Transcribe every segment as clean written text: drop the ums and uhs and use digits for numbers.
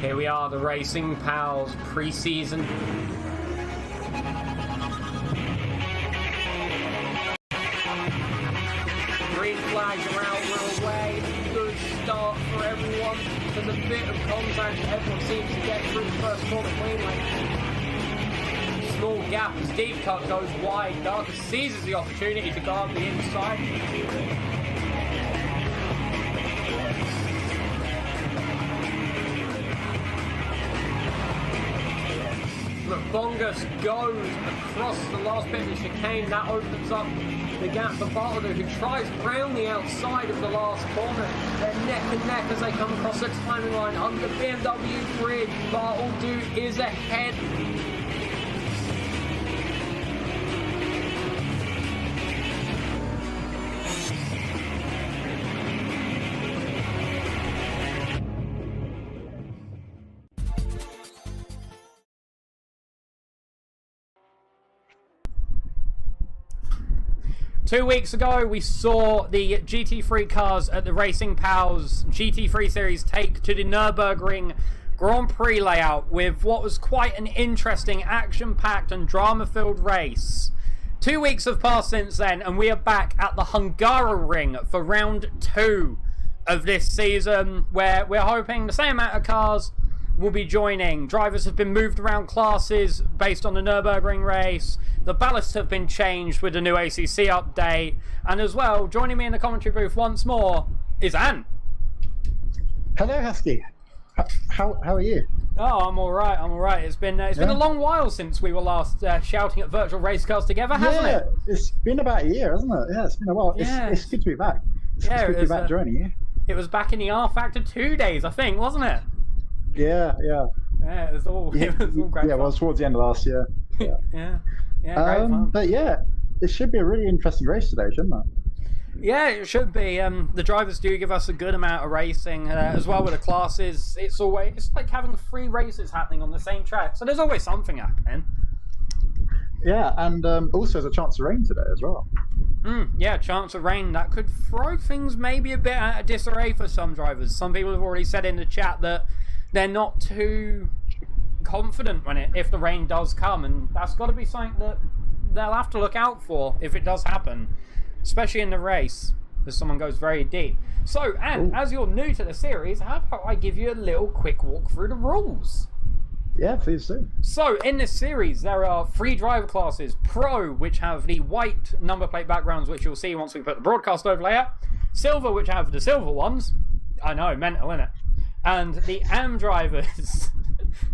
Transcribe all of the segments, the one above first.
Here we are, the Racing Pals pre-season. Green flags are out, we're away. Good start for everyone. There's a bit of contact. Everyone seems to get through the first corner cleanly. Small gap as deep cut goes wide. Darker seizes the opportunity to go up the inside. Bongus goes across the last bit of the chicane. That opens up the gap for Bartlett, who tries round the outside of the last corner. They're neck and neck as they come across the timing line under the BMW bridge. Bartlett is ahead. Two weeks ago, we saw the GT3 cars at the Racing Pals GT3 Series take to the Nürburgring Grand Prix layout with what was quite an interesting, action-packed and drama-filled race. 2 weeks have passed since then, and we are back at the Hungaroring for round 2 of this season, where we're hoping the same amount of cars will be joining. Drivers have been moved around classes based on the Nürburgring race. The ballasts have been changed with the new ACC update. And as well, joining me in the commentary booth once more is Ant. Hello, Husky. How are you? Oh, I'm all right. I'm all right. It's been a long while since we were last shouting at virtual race cars together, hasn't it? Yeah, it's been about a year, hasn't it? Yeah, it's been a while. Yeah. It's good to be back. It's good to be back joining you. It was back in the R Factor 2 days, I think, wasn't it? Yeah. Yeah, it was all great. Yeah, well, towards the end of last year. Yeah. yeah, great fun. But yeah, it should be a really interesting race today, shouldn't it? Yeah, it should be. The drivers do give us a good amount of racing, as well with the classes. It's like having 3 races happening on the same track, so there's always something happening. Yeah, and also there's a chance of rain today as well. Yeah, chance of rain. That could throw things maybe a bit out of disarray for some drivers. Some people have already said in the chat that they're not too confident if the rain does come, and that's got to be something that they'll have to look out for if it does happen, especially in the race, as someone goes very deep. So, and as you're new to the series, how about I give you a little quick walk through the rules? Yeah, please do. So, in this series, there are 3 driver classes. Pro, which have the white number plate backgrounds, which you'll see once we put the broadcast overlay up. Silver, which have the silver ones. I know, mental, innit? And the AM drivers,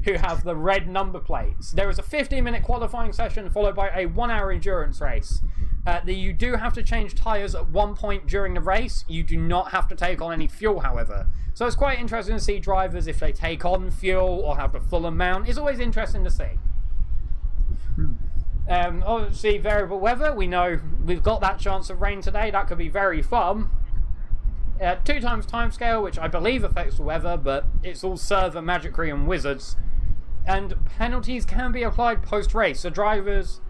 who have the red number plates. There is a 15-minute qualifying session followed by a 1-hour endurance race. You do have to change tyres at one point during the race. You do not have to take on any fuel, however. So it's quite interesting to see drivers if they take on fuel or have the full amount. It's always interesting to see. Obviously, variable weather. We know we've got that chance of rain today. That could be very fun. 2 times timescale, which I believe affects the weather, but it's all server magicry and wizards. And penalties can be applied post-race, so drivers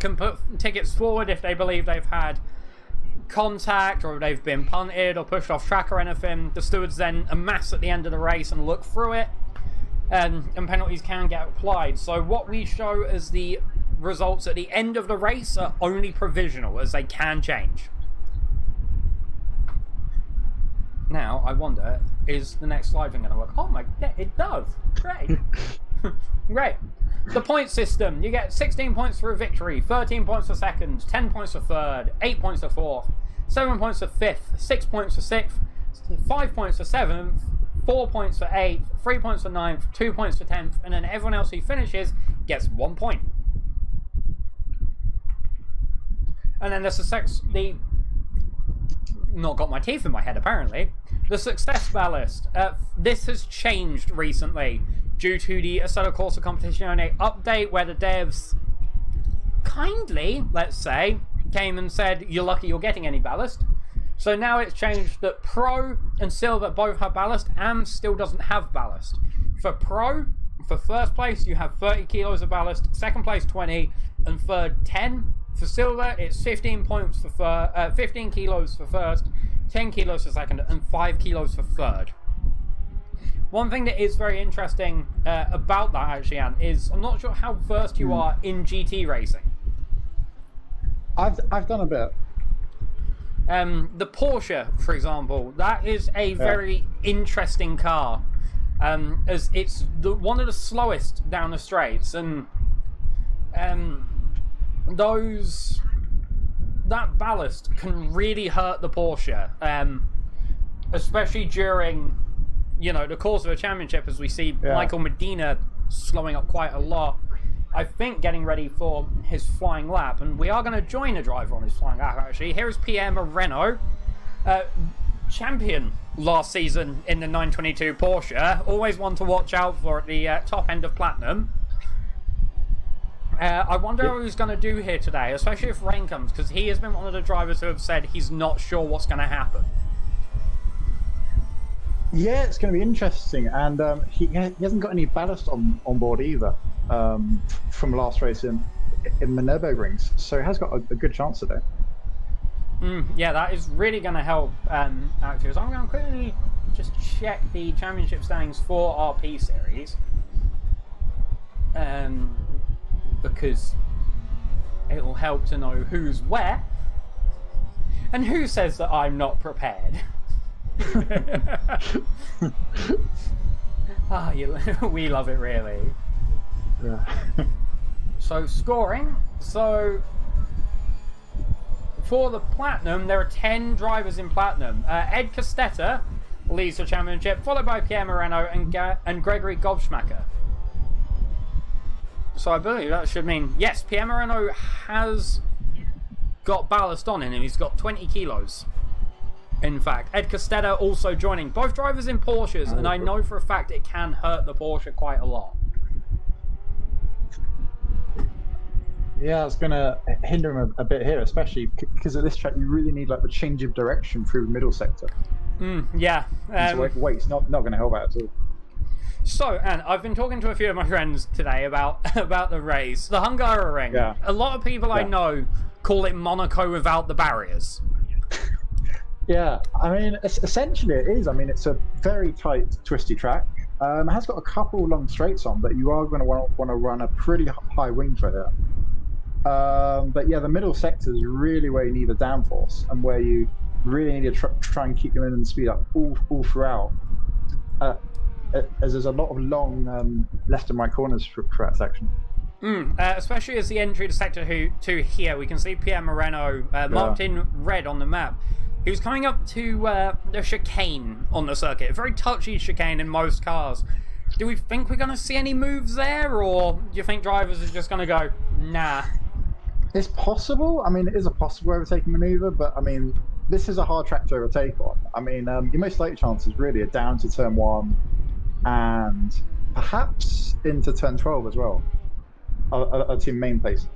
can put tickets forward if they believe they've had contact or they've been punted or pushed off track or anything. The stewards then amass at the end of the race and look through it, and penalties can get applied. So what we show as the results at the end of the race are only provisional, as they can change. Now, I wonder, is the next slide thing going to work? Oh my, yeah, it does. Great. Great. The point system. You get 16 points for a victory, 13 points for second, 10 points for third, 8 points for fourth, 7 points for fifth, 6 points for sixth, 5 points for seventh, 4 points for eighth, 3 points for ninth, 2 points for 10th, and then everyone else who finishes gets 1 point. And then the not got my teeth in my head apparently. The success ballast. This has changed recently due to the Assetto Corsa Competizione update, where the devs kindly, let's say, came and said, you're lucky you're getting any ballast. So now it's changed that Pro and Silver both have ballast. AM still doesn't have ballast. For Pro, for first place, you have 30 kilos of ballast, second place 20, and third 10. For Silver, it's 15 points for 15 kilos for first, 10 kilos for second, and 5 kilos for third. One thing that is very interesting about that, actually, Ant, is I'm not sure how versed you are in GT racing. I've done a bit. The Porsche, for example, that is a very interesting car, as it's one of the slowest down the straights, and that ballast can really hurt the Porsche, especially during, you know, the Corsa Championship, as we see Michael Medina slowing up quite a lot. I think getting ready for his flying lap, and we are going to join a driver on his flying lap, actually. Here's Pierre Moreno, champion last season in the 922 Porsche, always one to watch out for at the top end of Platinum. I wonder how he's going to do here today, especially if rain comes, because he has been one of the drivers who have said he's not sure what's going to happen. Yeah, it's going to be interesting, and he hasn't got any ballast on board either from last race in the Nürburgrings, so he has got a good chance today. Yeah, that is really going to help actually. So I'm going to quickly just check the championship standings for RP Series, because it will help to know who's where, and who says that I'm not prepared. We love it, really. Yeah. So scoring. So for the Platinum, there are 10 drivers in Platinum. Ed Costeta leads the championship, followed by Pierre Moreno and Gregory Gobschmacker. So I believe that should mean, yes, Pierre Moreno has got ballast on him. He's got 20 kilos. In fact, Ed Costeta also joining. Both drivers in Porsches, and I know for a fact it can hurt the Porsche quite a lot. Yeah, it's going to hinder him a bit here, especially because at this track you really need like the change of direction through the middle sector. Yeah. Weight's not going to help out at all. So, Anne, I've been talking to a few of my friends today about the race, the Hungaroring. Yeah. A lot of people I know call it Monaco without the barriers. Yeah, I mean, essentially it is. I mean, it's a very tight, twisty track. It has got a couple long straights on, but you are going to want to run a pretty high wing for it. But yeah, the middle sector is really where you need the downforce, and where you really need to try and keep your minimum speed up all throughout. As there's a lot of long left and right corners for that section. Especially as the entry to Sector 2 here, we can see Pierre Moreno marked in red on the map. He was coming up to the chicane on the circuit, a very touchy chicane in most cars. Do we think we're going to see any moves there, or do you think drivers are just going to go, nah? It's possible. I mean, it is a possible overtaking manoeuvre, but I mean, this is a hard track to overtake on. I mean, your most likely chances really are down to turn 1 and perhaps into turn 12 as well, are two main places.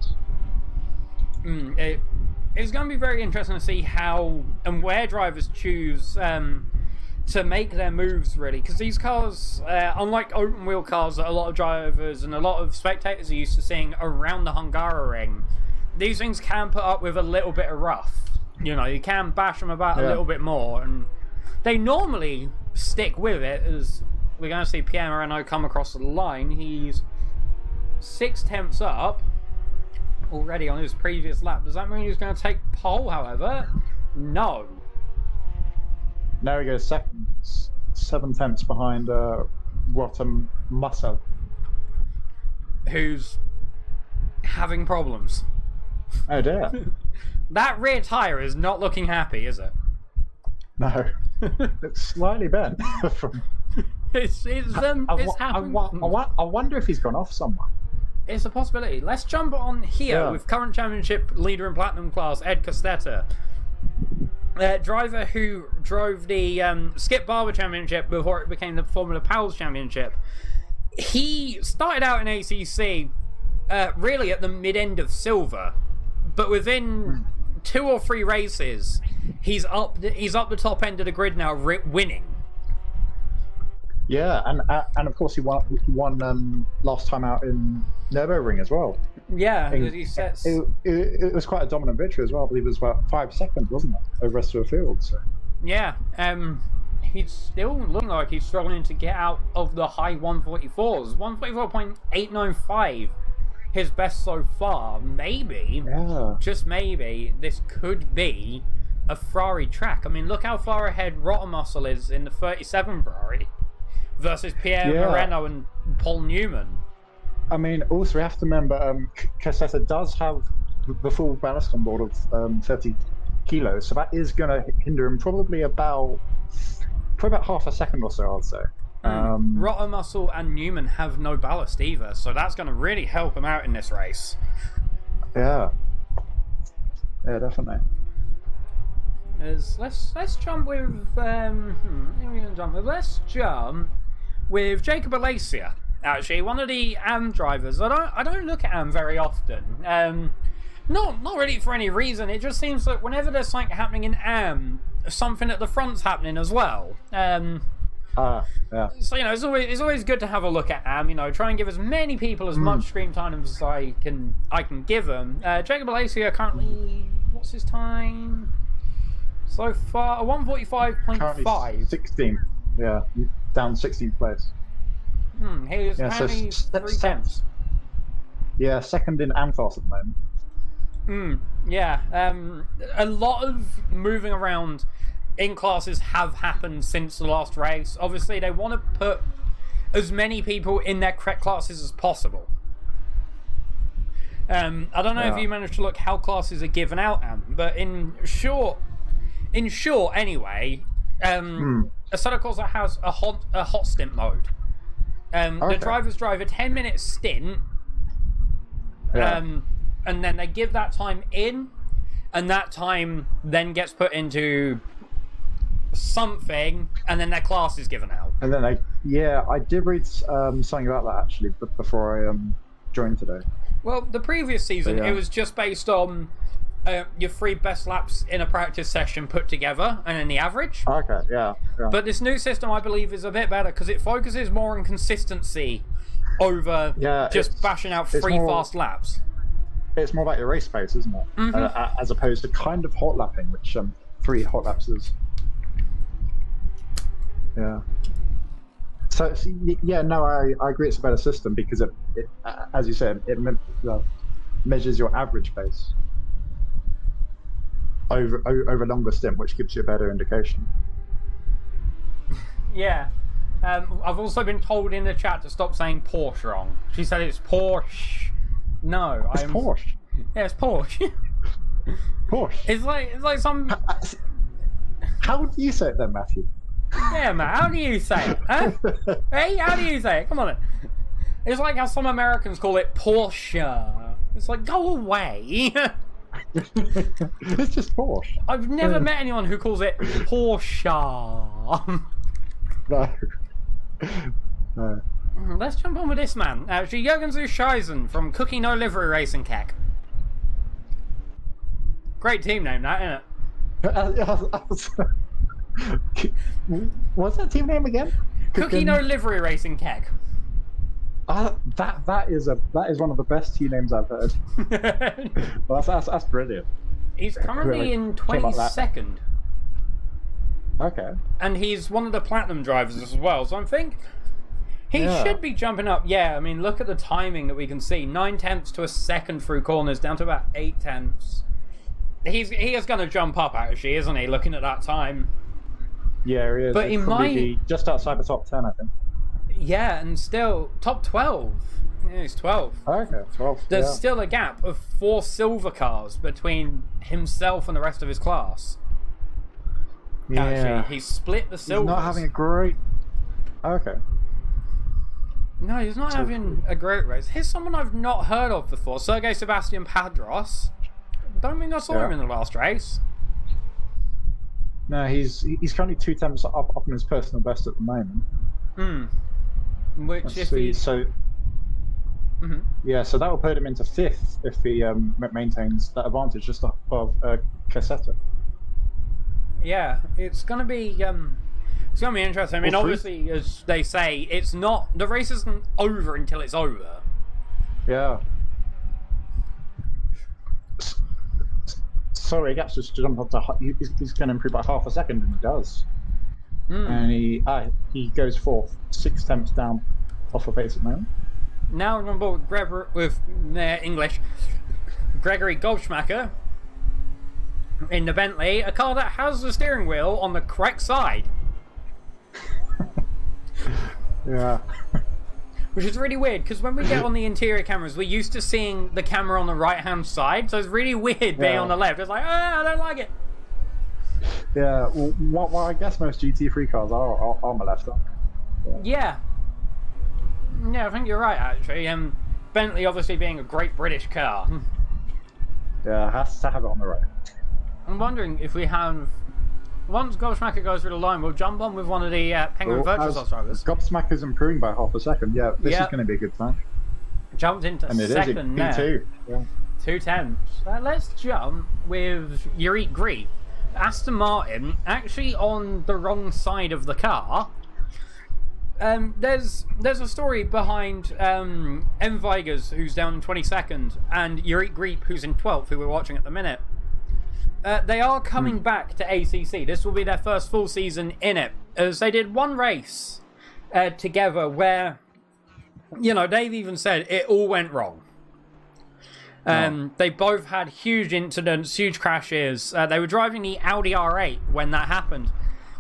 It's going to be very interesting to see how and where drivers choose to make their moves, really, because these cars, unlike open wheel cars that a lot of drivers and a lot of spectators are used to seeing around the Hungaroring, these things can put up with a little bit of rough. You know, you can bash them about a little bit more, and they normally stick with it. As we're going to see Pierre Moreno come across the line, he's 6 tenths up already on his previous lap. Does that mean he's going to take pole, however? No. Now he goes second, 7 tenths behind Rotem Muscle, who's having problems. Oh dear. That rear tyre is not looking happy, is it? No. It's slightly bent. It's happening. I wonder if he's gone off somewhere. It's a possibility. Let's jump on here with current championship leader in Platinum class, Ed Costeta. Driver who drove the Skip Barber Championship before it became the Formula Pals Championship. He started out in ACC really at the mid-end of silver, but within 2 or 3 races, he's up the top end of the grid now, winning. Yeah, and of course he won last time out in Nürburgring as well. Yeah, it was quite a dominant victory as well. I believe it was about 5 seconds, wasn't it, over the rest of the field. So. Yeah, he's still looking like he's struggling to get out of the high 144s. 144.895, his best so far. Maybe, just maybe, this could be a Ferrari track. I mean, look how far ahead Rotomuscle is in the 37 Ferrari versus Pierre Moreno and Paul Newman. I mean, also we have to remember, Costeta does have the full ballast on board of 30 kilos, so that is going to hinder him probably about half a second or so, I'd say. Rotomuscle and Newman have no ballast either, so that's going to really help him out in this race. Yeah, definitely. Let's jump with let's jump with Jacob Alacia. Actually, one of the AM drivers. I don't look at AM very often. Not really for any reason. It just seems like whenever there's something happening in AM, something at the front's happening as well. Yeah. So it's always good to have a look at AM. Try and give as many people as much screen time as I can give them. Jacob Alacia currently, what's his time so far? 1:45.5. 16. Yeah, down 16th place. He is apparently 3/10. Yeah, second in Amphos at the moment. Yeah. A lot of moving around in classes have happened since the last race. Obviously, they want to put as many people in their correct classes as possible. I don't know if you managed to look how classes are given out, but in short anyway, Assetto Corsa has a hot stint mode. The drivers drive a 10-minute stint, and then they give that time in, and that time then gets put into something, and then their class is given out. And then I did read something about that actually before I joined today. Well, the previous season, it was just based on your 3 best laps in a practice session put together, and then the average. Okay, yeah. But this new system, I believe, is a bit better because it focuses more on consistency over just bashing out 3 fast laps. It's more about your race pace, isn't it? As opposed to kind of hot lapping, which 3 hot laps is. Yeah. So I agree. It's a better system because it as you said, it measures your average pace over a longer stint, which gives you a better indication. Yeah. I've also been told in the chat to stop saying Porsche wrong. She said it's Porsche. No, it's Porsche. Yeah, it's Porsche. Porsche. It's like some. How do you say it then, Matthew? Yeah, Matt. How do you say it? Huh? Hey, how do you say it? Come on. It's like how some Americans call it Porsche. It's like, go away. It's just Porsche. I've never met anyone who calls it Porsche. No. Let's jump on with this man. Actually, Jurgen Johnson from Cookie No Livery Racing Keck. Great team name, that, isn't it? What's that team name again? Cookie No Livery Racing Keck. That is one of the best team names I've heard. Well, that's brilliant. He's currently in 22nd. Okay. And he's one of the platinum drivers as well, so I think he should be jumping up. Yeah, I mean, look at the timing that we can see. 9/10 to a second through corners, down to about 8/10. He is going to jump up, actually, isn't he, looking at that time? Yeah, he is. But he might be just outside the top 10, I think. Yeah, and still top 12. Yeah, he's 12. Okay, 12. There's still a gap of 4 silver cars between himself and the rest of his class. Yeah. Actually, he split the silvers. He's not having a great. Okay. No, he's not having a great race. Here's someone I've not heard of before, Sergei Sebastian Padros. Don't think I saw him in the last race. No, he's currently 2 temps up on his personal best at the moment. Which yeah, so that will put him into 5th if he maintains that advantage just above Costeta. Yeah, it's gonna be interesting. I mean, obviously, as they say, the race isn't over until it's over. sorry, Gaps just jump up to. He's going to improve by half a second, and he does. And he goes fourth, 6 tenths down off of pace at the moment. Now we're on board with English. Gregory Goldschmacker in the Bentley, a car that has the steering wheel on the correct side. Yeah. Which is really weird, because when we get on the interior cameras, we're used to seeing the camera on the right-hand side, so it's really weird being on the left. It's like, I don't like it. Yeah, well, I guess most GT3 cars are on the left, aren't they? Yeah. Yeah, I think you're right, actually. Bentley obviously being a great British car. Yeah, has to have it on the right. I'm wondering if we have... Once Goldschmacker goes through the line, we'll jump on with one of the Penguin Virtuosos drivers. Gobsmacker's improving by half a second. Yeah, this is going to be a good time. Jumped into second there. P2. Yeah. 2 tenths. Let's jump with Jurgen Johnson. Aston Martin, actually on the wrong side of the car. There's a story behind M. Vigers, who's down in 22nd, and Jurgen Johnson, who's in 12th, who we're watching at the minute. They are coming back to ACC. This will be their first full season in it, as they did one race together where, you know, they've even said it all went wrong. They both had huge incidents, huge crashes. They were driving the Audi R8 when that happened.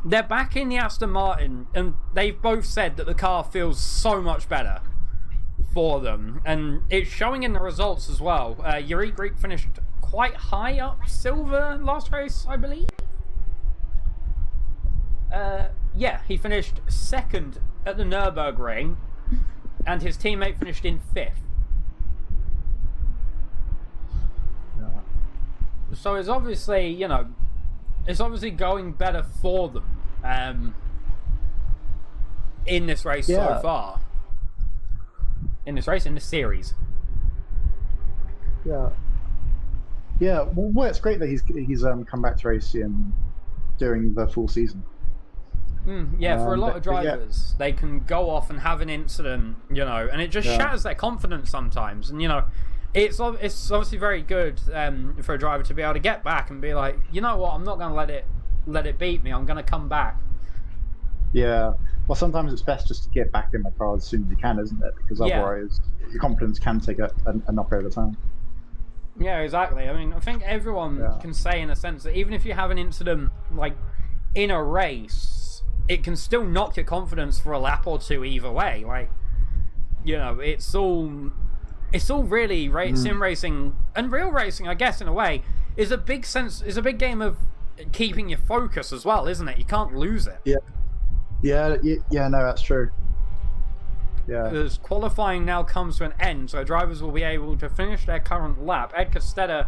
They're back in the Aston Martin, and they've both said that the car feels so much better for them, and it's showing in the results as well. Jurgen Johnson finished quite high up silver last race, I believe. Yeah, he finished second at the Nürburgring, and his teammate finished in 5th. So it's obviously, you know, it's obviously going better for them in this race so far. In this race, in this series. Yeah. Yeah, well, it's great that he's come back to racing during the full season. Yeah, for a lot of drivers, they can go off and have an incident, you know, and it just shatters their confidence sometimes. And, you know, it's obviously very good for a driver to be able to get back and be like, you know what, I'm not going to let it beat me. I'm going to come back. Yeah. Well, sometimes it's best just to get back in the car as soon as you can, isn't it? Because otherwise, your confidence can take a knock over time. Yeah, exactly. I mean, I think everyone can say in a sense that even if you have an incident, like, in a race, it can still knock your confidence for a lap or two either way. Like, you know, it's all really sim racing and real racing, I guess, in a way, is a big game of keeping your focus as well, isn't it? You can't lose it. Yeah, no, that's true. Yeah. As qualifying now comes to an end, so drivers will be able to finish their current lap. Ed Costeta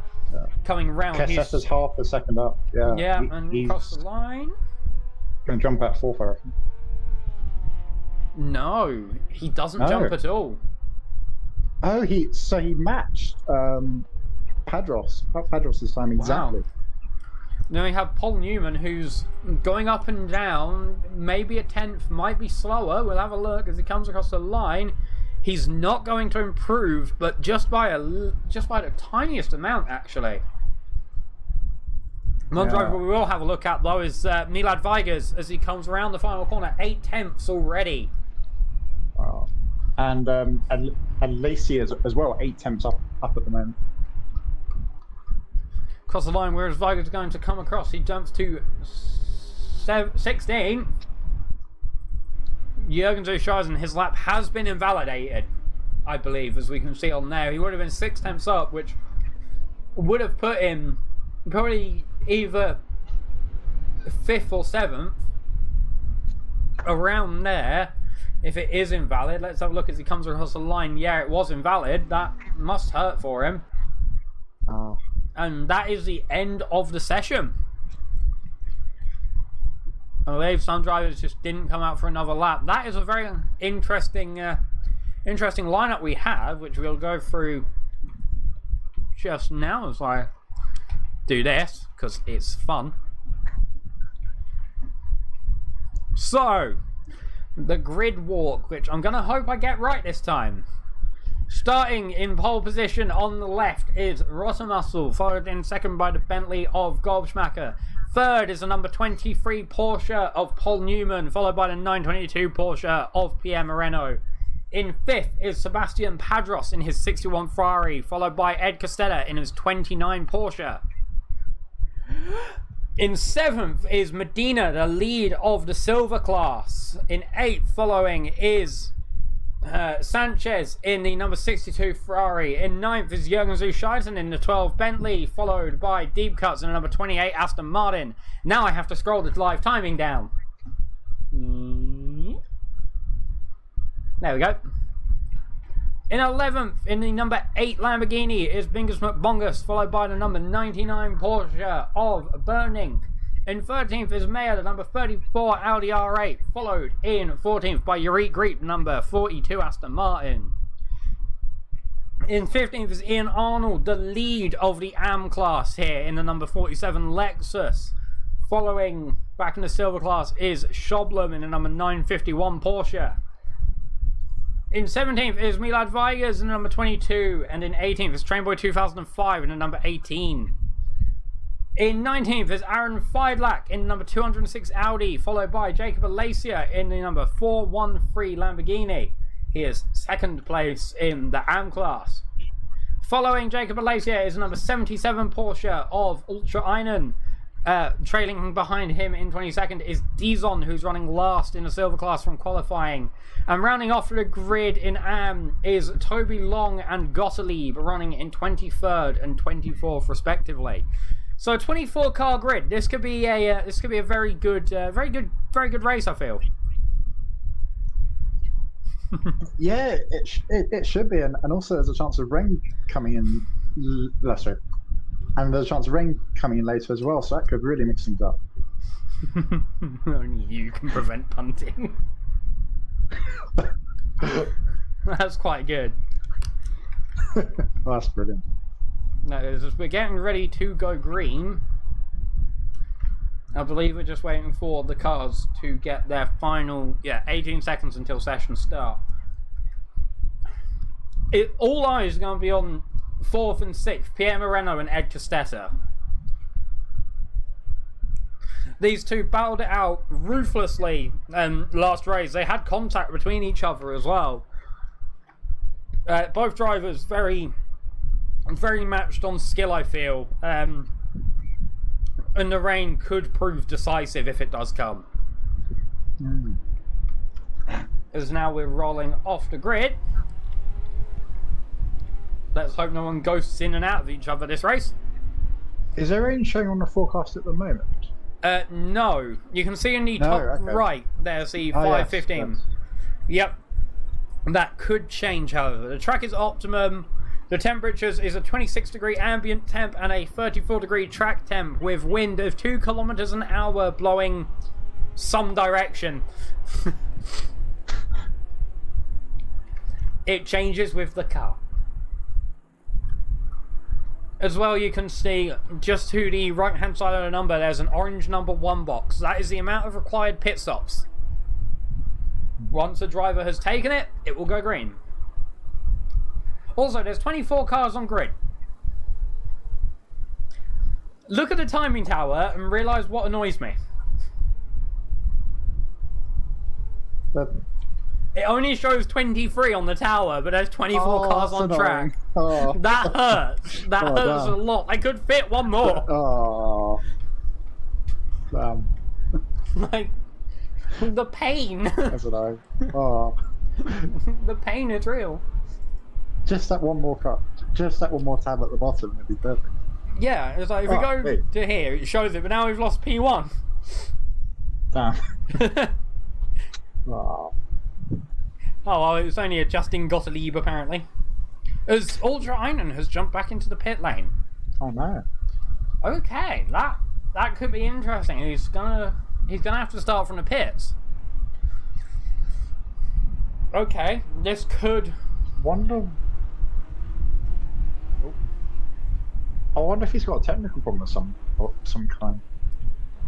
coming round. Costeta's half a second up. Yeah, and cross the line. Going to jump out 4th, I reckon. No, he doesn't jump at all. Oh, he matched Padros. Padros' time exactly. Wow. Then we have Paul Newman, who's going up and down, maybe a 10th, might be slower. We'll have a look as he comes across the line. He's not going to improve, but just by the tiniest amount, actually. One driver we will have a look at, though, is Milad Vigers as he comes around the final corner. 8 tenths already. Wow. And Lacey as well, 8 tenths up at the moment. Across the line, whereas Vigers going to come across, he jumps to 16. Jurgen Johnson, his lap has been invalidated, I believe, as we can see on there. He would have been 6 tenths up, which would have put him probably either 5th or 7th, around there. If it is invalid, let's have a look as he comes across the line. Yeah, it was invalid. That must hurt for him. Oh. And that is the end of the session. I believe some drivers just didn't come out for another lap. That is a very interesting lineup we have, which we'll go through just now as I do this, because it's fun. So, the grid walk, which I'm going to hope I get right this time. Starting in pole position on the left is Rossamuscle, followed in second by the Bentley of Gobschmacker. Third is the number 23 Porsche of Paul Newman, followed by the 922 Porsche of Pierre Moreno. In fifth is Sebastian Padros in his 61 Ferrari, followed by Ed Costeta in his 29 Porsche. In seventh is Medina, the lead of the silver class. In eighth, following, is Sanchez in the number 62 Ferrari. In ninth is Jurgen Johnson in the 12 Bentley, followed by Deep Cuts in the number 28 Aston Martin. Now I have to scroll the live timing down. There we go. In 11th, in the number 8 Lamborghini, is Bingus McBongus, followed by the number 99 Porsche of Burning. In 13th is Mayer, the number 34 Audi R8, followed in 14th by Yurick Greep, number 42 Aston Martin. In 15th is Ian Arnold, the lead of the AM class here in the number 47 Lexus. Following back in the silver class is Schoblem in the number 951 Porsche. In 17th is Milad Vegas in the number 22, and in 18th is Trainboy 2005 in the number 18. In 19th is Aaron Feidlach in the number 206 Audi, followed by Jacob Alacia in the number 413 Lamborghini. He is second place in the AM class. Following Jacob Alacia is the number 77 Porsche of Ultra Einen. Trailing behind him in 22nd is Dizon, who's running last in the silver class from qualifying. And rounding off the grid in AM is Toby Long and Gottlieb, running in 23rd and 24th respectively. So a 24 car grid. This could be a very good race, I feel. Yeah, it should be, and also there's a chance of rain coming in. And there's a chance of rain coming in later as well, so that could really mix things up. Only you can prevent punting. That's quite good. Well, that's brilliant. No, we're getting ready to go green. I believe we're just waiting for the cars to get their final, 18 seconds until session start. All eyes are going to be on 4th and 6th, Pierre Moreno and Ed Costeta. These two battled it out ruthlessly last race. They had contact between each other as well. Both drivers very matched on skill, I feel. And the rain could prove decisive if it does come. As now we're rolling off the grid. Let's hope no one ghosts in and out of each other this race. Is there rain showing on the forecast at the moment? No. You can see in the top right, there's the 515. Yes. Yep. That could change, however. The track is optimum. The temperatures is a 26-degree ambient temp and a 34-degree track temp with wind of 2 kilometers an hour blowing some direction. It changes with the car. As well, you can see just to the right hand side of the number there's an orange number 1 box. That is the amount of required pit stops. Once a driver has taken it, it will go green. Also, there's 24 cars on grid. Look at the timing tower and realise what annoys me. It only shows 23 on the tower, but there's 24 cars on track. That hurts. That hurts a lot. I could fit one more. Oh. Damn. Like, the pain. That's annoying. Oh. The pain is real. Just that one more car. Just that one more tab at the bottom, it'd be perfect. Yeah, it's like if we go to here, it shows it, but now we've lost P1. Damn. Oh. Oh, well, it was only adjusting Gottlieb, apparently. As Ultra Einen has jumped back into the pit lane. Oh, no. Okay, that could be interesting. He's gonna have to start from the pits. Okay, this could... I wonder if he's got a technical problem of some kind.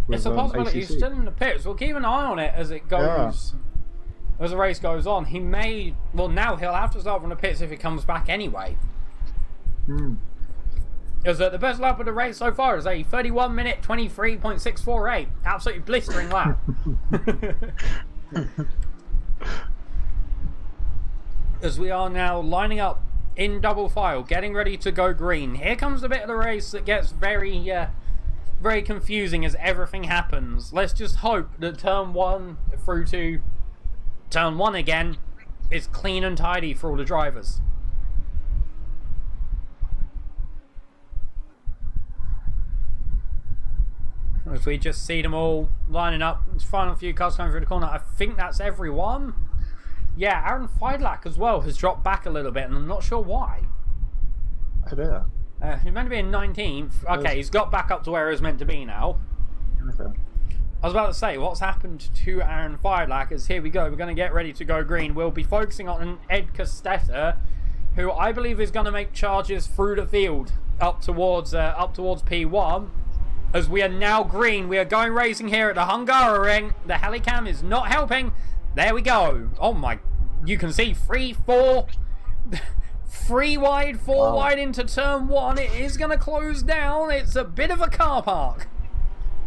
It's a possibility. He's still in the pits. We'll keep an eye on it as it goes. as the race goes on. He may... Well, now he'll have to start from the pits if he comes back anyway. Because the best lap of the race so far is a 31-minute 23.648. Absolutely blistering lap. As we are now lining up in double file, getting ready to go green. Here comes the bit of the race that gets very, very confusing as everything happens. Let's just hope that turn 1 through to turn 1 again is clean and tidy for all the drivers. As we just see them all lining up. Final few cars coming through the corner. I think that's everyone. Yeah, Aaron Feidlach as well has dropped back a little bit, and I'm not sure why. Oh dear. He's meant to be in 19th. Okay, he's got back up to where he was meant to be now. Okay. I was about to say, what's happened to Aaron Feidlach is here we go. We're going to get ready to go green. We'll be focusing on Ed Costeta, who I believe is going to make charges through the field up towards P1. As we are now green, we are going racing here at the Hungaroring. The helicam is not helping. There we go. Oh my, you can see 3 wide, 4 wide into turn 1. It is going to close down. It's a bit of a car park.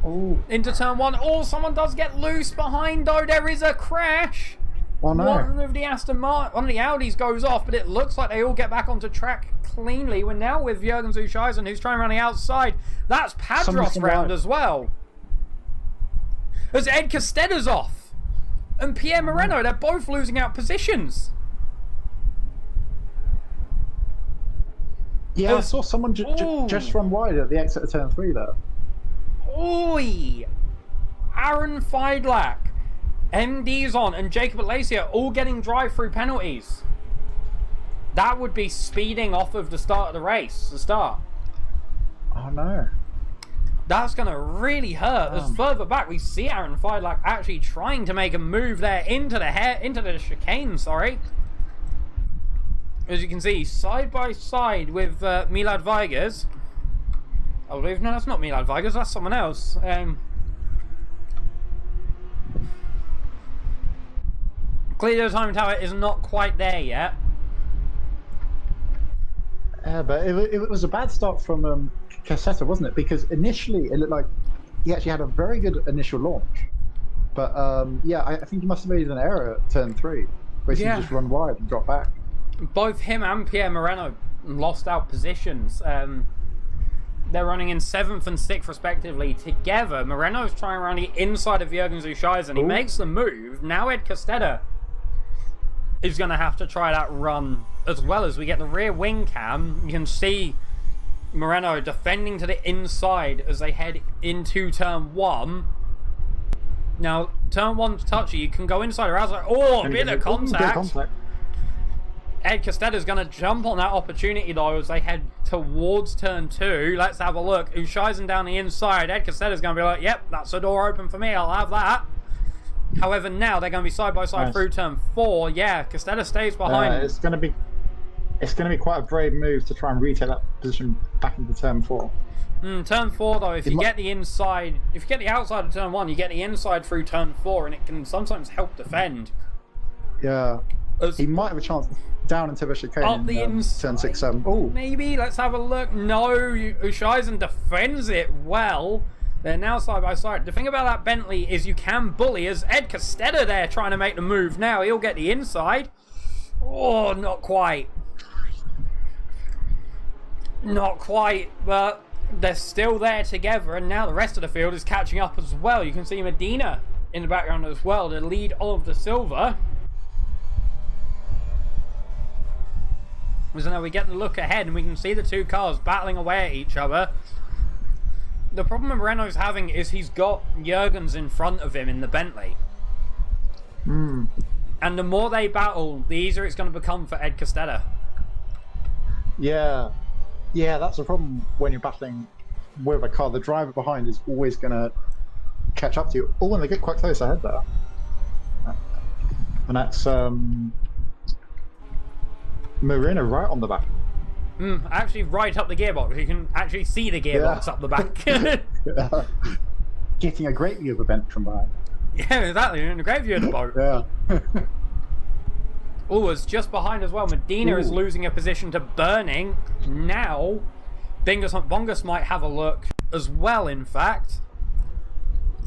Ooh. Into turn 1. Oh, someone does get loose behind though. There is a crash. Oh no. One of the Audis goes off, but it looks like they all get back onto track cleanly. We're now with Jurgen Johnson, who's trying around the outside. That's Padros round as well. As Ed Costeta's off. And Pierre Moreno, they're both losing out positions. Yeah, I saw someone just run wide at the exit of turn 3 there. Oi! Aaron Feidlach, MD's on, and Jacob Alacia all getting drive-through penalties. That would be speeding off of the start of the race, the start. Oh no. That's going to really hurt. As further back, we see Aaron Feidlach actually trying to make a move there into the chicane, sorry. As you can see, side by side with Milad Vigers. I believe, no, that's not Milad Vigers, that's someone else. Clearly the time tower is not quite there yet. Yeah, but it was a bad start from Costeta, wasn't it? Because initially it looked like he actually had a very good initial launch. But yeah, I think he must have made an error at turn 3. Basically just run wide and drop back. Both him and Pierre Moreno lost out positions. They're running in 7th and 6th respectively together. Moreno's trying around the inside of Jurgen Johnson. He makes the move. Now Ed Costeta is going to have to try that run as well. As we get the rear wing cam, you can see Moreno defending to the inside as they head into turn 1. Now, turn 1's touchy. You can go inside or outside. Oh, a bit of contact. Ed Costeta's going to jump on that opportunity though as they head towards turn 2. Let's have a look. Ushaisen down the inside. Ed Costeta's going to be like, yep, that's a door open for me. I'll have that. However, now they're going to be side by side through turn 4. Yeah, Costeta stays behind. It's going to be quite a brave move to try and retake that position back into turn 4. Turn 4 though, if you get the inside, if you get the outside of turn 1, you get the inside through turn 4, and it can sometimes help defend. Yeah, he might have a chance down into the chicane up the inside, turn 6, 7. Oh, maybe. Let's have a look. No, Ushaisen defends it well. They're now side by side. The thing about that Bentley is you can bully. As Ed Costeta there trying to make the move now. He'll get the inside. Oh, not quite. Not quite, but they're still there together, and now the rest of the field is catching up as well. You can see Medina in the background as well to lead Olive de Silva. So now we get the look ahead and we can see the two cars battling away at each other. The problem Moreno's having is he's got Jurgens in front of him in the Bentley. And the more they battle, the easier it's going to become for Ed Costeta. Yeah. Yeah, that's the problem when you're battling with a car. The driver behind is always going to catch up to you. Oh, when they get quite close ahead there. And that's Moreno right on the back. Actually right up the gearbox. You can actually see the gearbox up the back. Getting a great view of the bench from behind. Yeah, exactly. And a great view of the boat. Yeah. Oh, it's just behind as well. Medina is losing a position to Burning. Now, Bongus might have a look as well, in fact.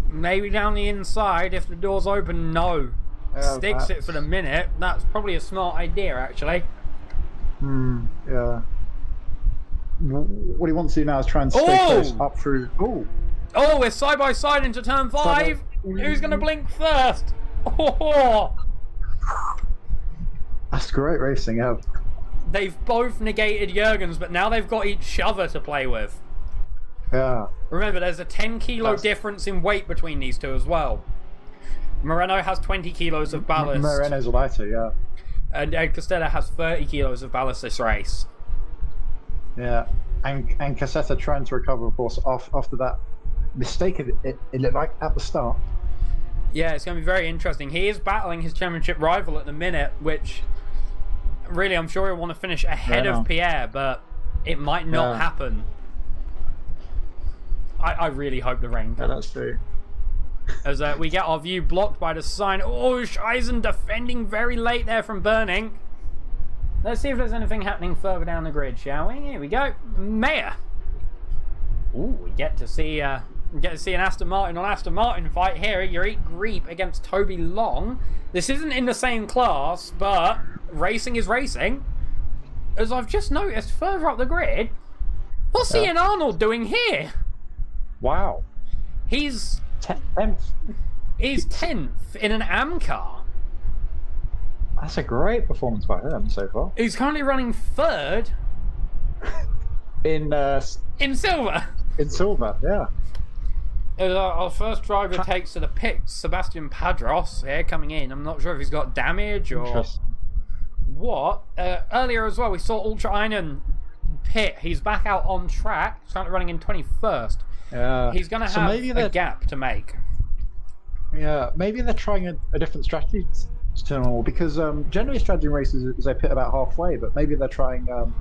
Maybe down the inside if the door's open. No. Sticks it for the minute. That's probably a smart idea, actually. Yeah. What he wants to do now is try and stay close up through. Oh, we're side by side into turn 5. Who's going to blink first? Oh. That's great racing, yeah. They've both negated Jurgen's, but now they've got each other to play with. Yeah. Remember, there's a 10 kilo difference in weight between these two as well. Moreno has 20 kilos of ballast. Moreno's lighter, yeah. And Costeta has 30 kilos of ballast this race. Yeah. And Costeta trying to recover, of course, after that mistake it looked like at the start. Yeah, it's going to be very interesting. He is battling his championship rival at the minute, which really I'm sure he'll want to finish ahead of Pierre, but it might not happen. I really hope the rain comes. Yeah, that's true. As we get our view blocked by the sign. Oh, Scheisen defending very late there from Burning. Let's see if there's anything happening further down the grid, shall we? Here we go. Mayer. Ooh, we get to see an Aston Martin on Aston Martin fight here. Yurick Greep against Toby Long. This isn't in the same class, but racing is racing. As I've just noticed further up the grid, what's Ian Arnold doing here? Wow. He's 10th. He's 10th in an AM car. That's a great performance by him so far. He's currently running 3rd in silver. In silver, yeah. Our first driver takes to the pits, Sebastian Padros here coming in. I'm not sure if he's got damage or what. Earlier as well, we saw Ultra Einen pit. He's back out on track. He's currently running in 21st. Yeah. He's going to have a gap to make. Yeah, maybe they're trying a different strategy to normal, because generally strategy in races is they pit about halfway, but maybe they're trying an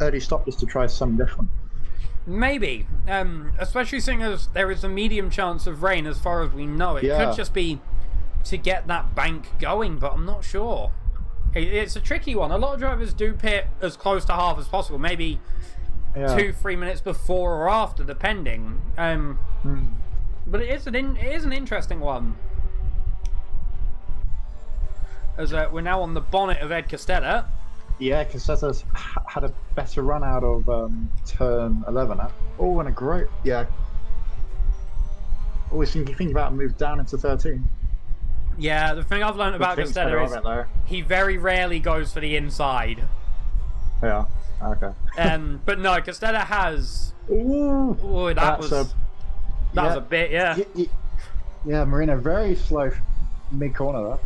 early stop just to try something different. Maybe, especially seeing as there is a medium chance of rain as far as we know. It could just be to get that bank going, but I'm not sure. It's a tricky one. A lot of drivers do pit as close to half as possible, maybe 2-3 minutes before or after, depending. But it is an interesting one. As we're now on the bonnet of Ed Costeta. Yeah, Costeta's had a better run out of turn 11. Oh, and a great... Yeah. Always think about a move down into 13. Yeah, the thing I've learned about Costeta is he very rarely goes for the inside. Yeah, okay. But no, Costeta has... Ooh, that was a bit, Yeah, Moreno very slow mid-corner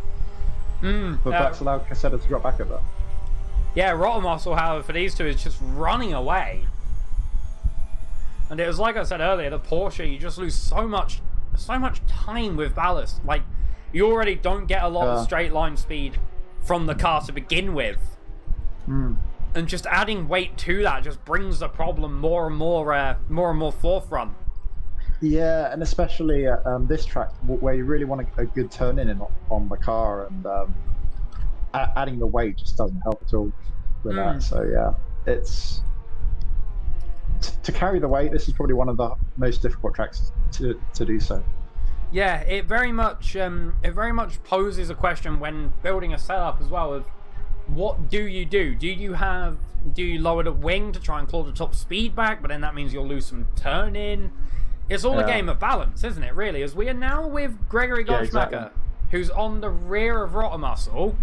there. But that's allowed Costeta to drop back a bit. Yeah, Rotten Muscle, however, for these two is just running away. And it was like I said earlier, the Porsche, you just lose so much time with ballast. Like, you already don't get a lot of straight line speed from the car to begin with. And just adding weight to that just brings the problem more and more forefront. Yeah, and especially this track where you really want a good turn in on the car, and adding the weight just doesn't help at all with that. So yeah, it's to carry the weight. This is probably one of the most difficult tracks to do so. Yeah, it very much poses a question when building a setup as well of what do you do? Do you lower the wing to try and claw the top speed back, but then that means you'll lose some turn in. It's all a game of balance, isn't it, really? As we are now with Gregory Goldschmacker, who's on the rear of Rotten Muscle.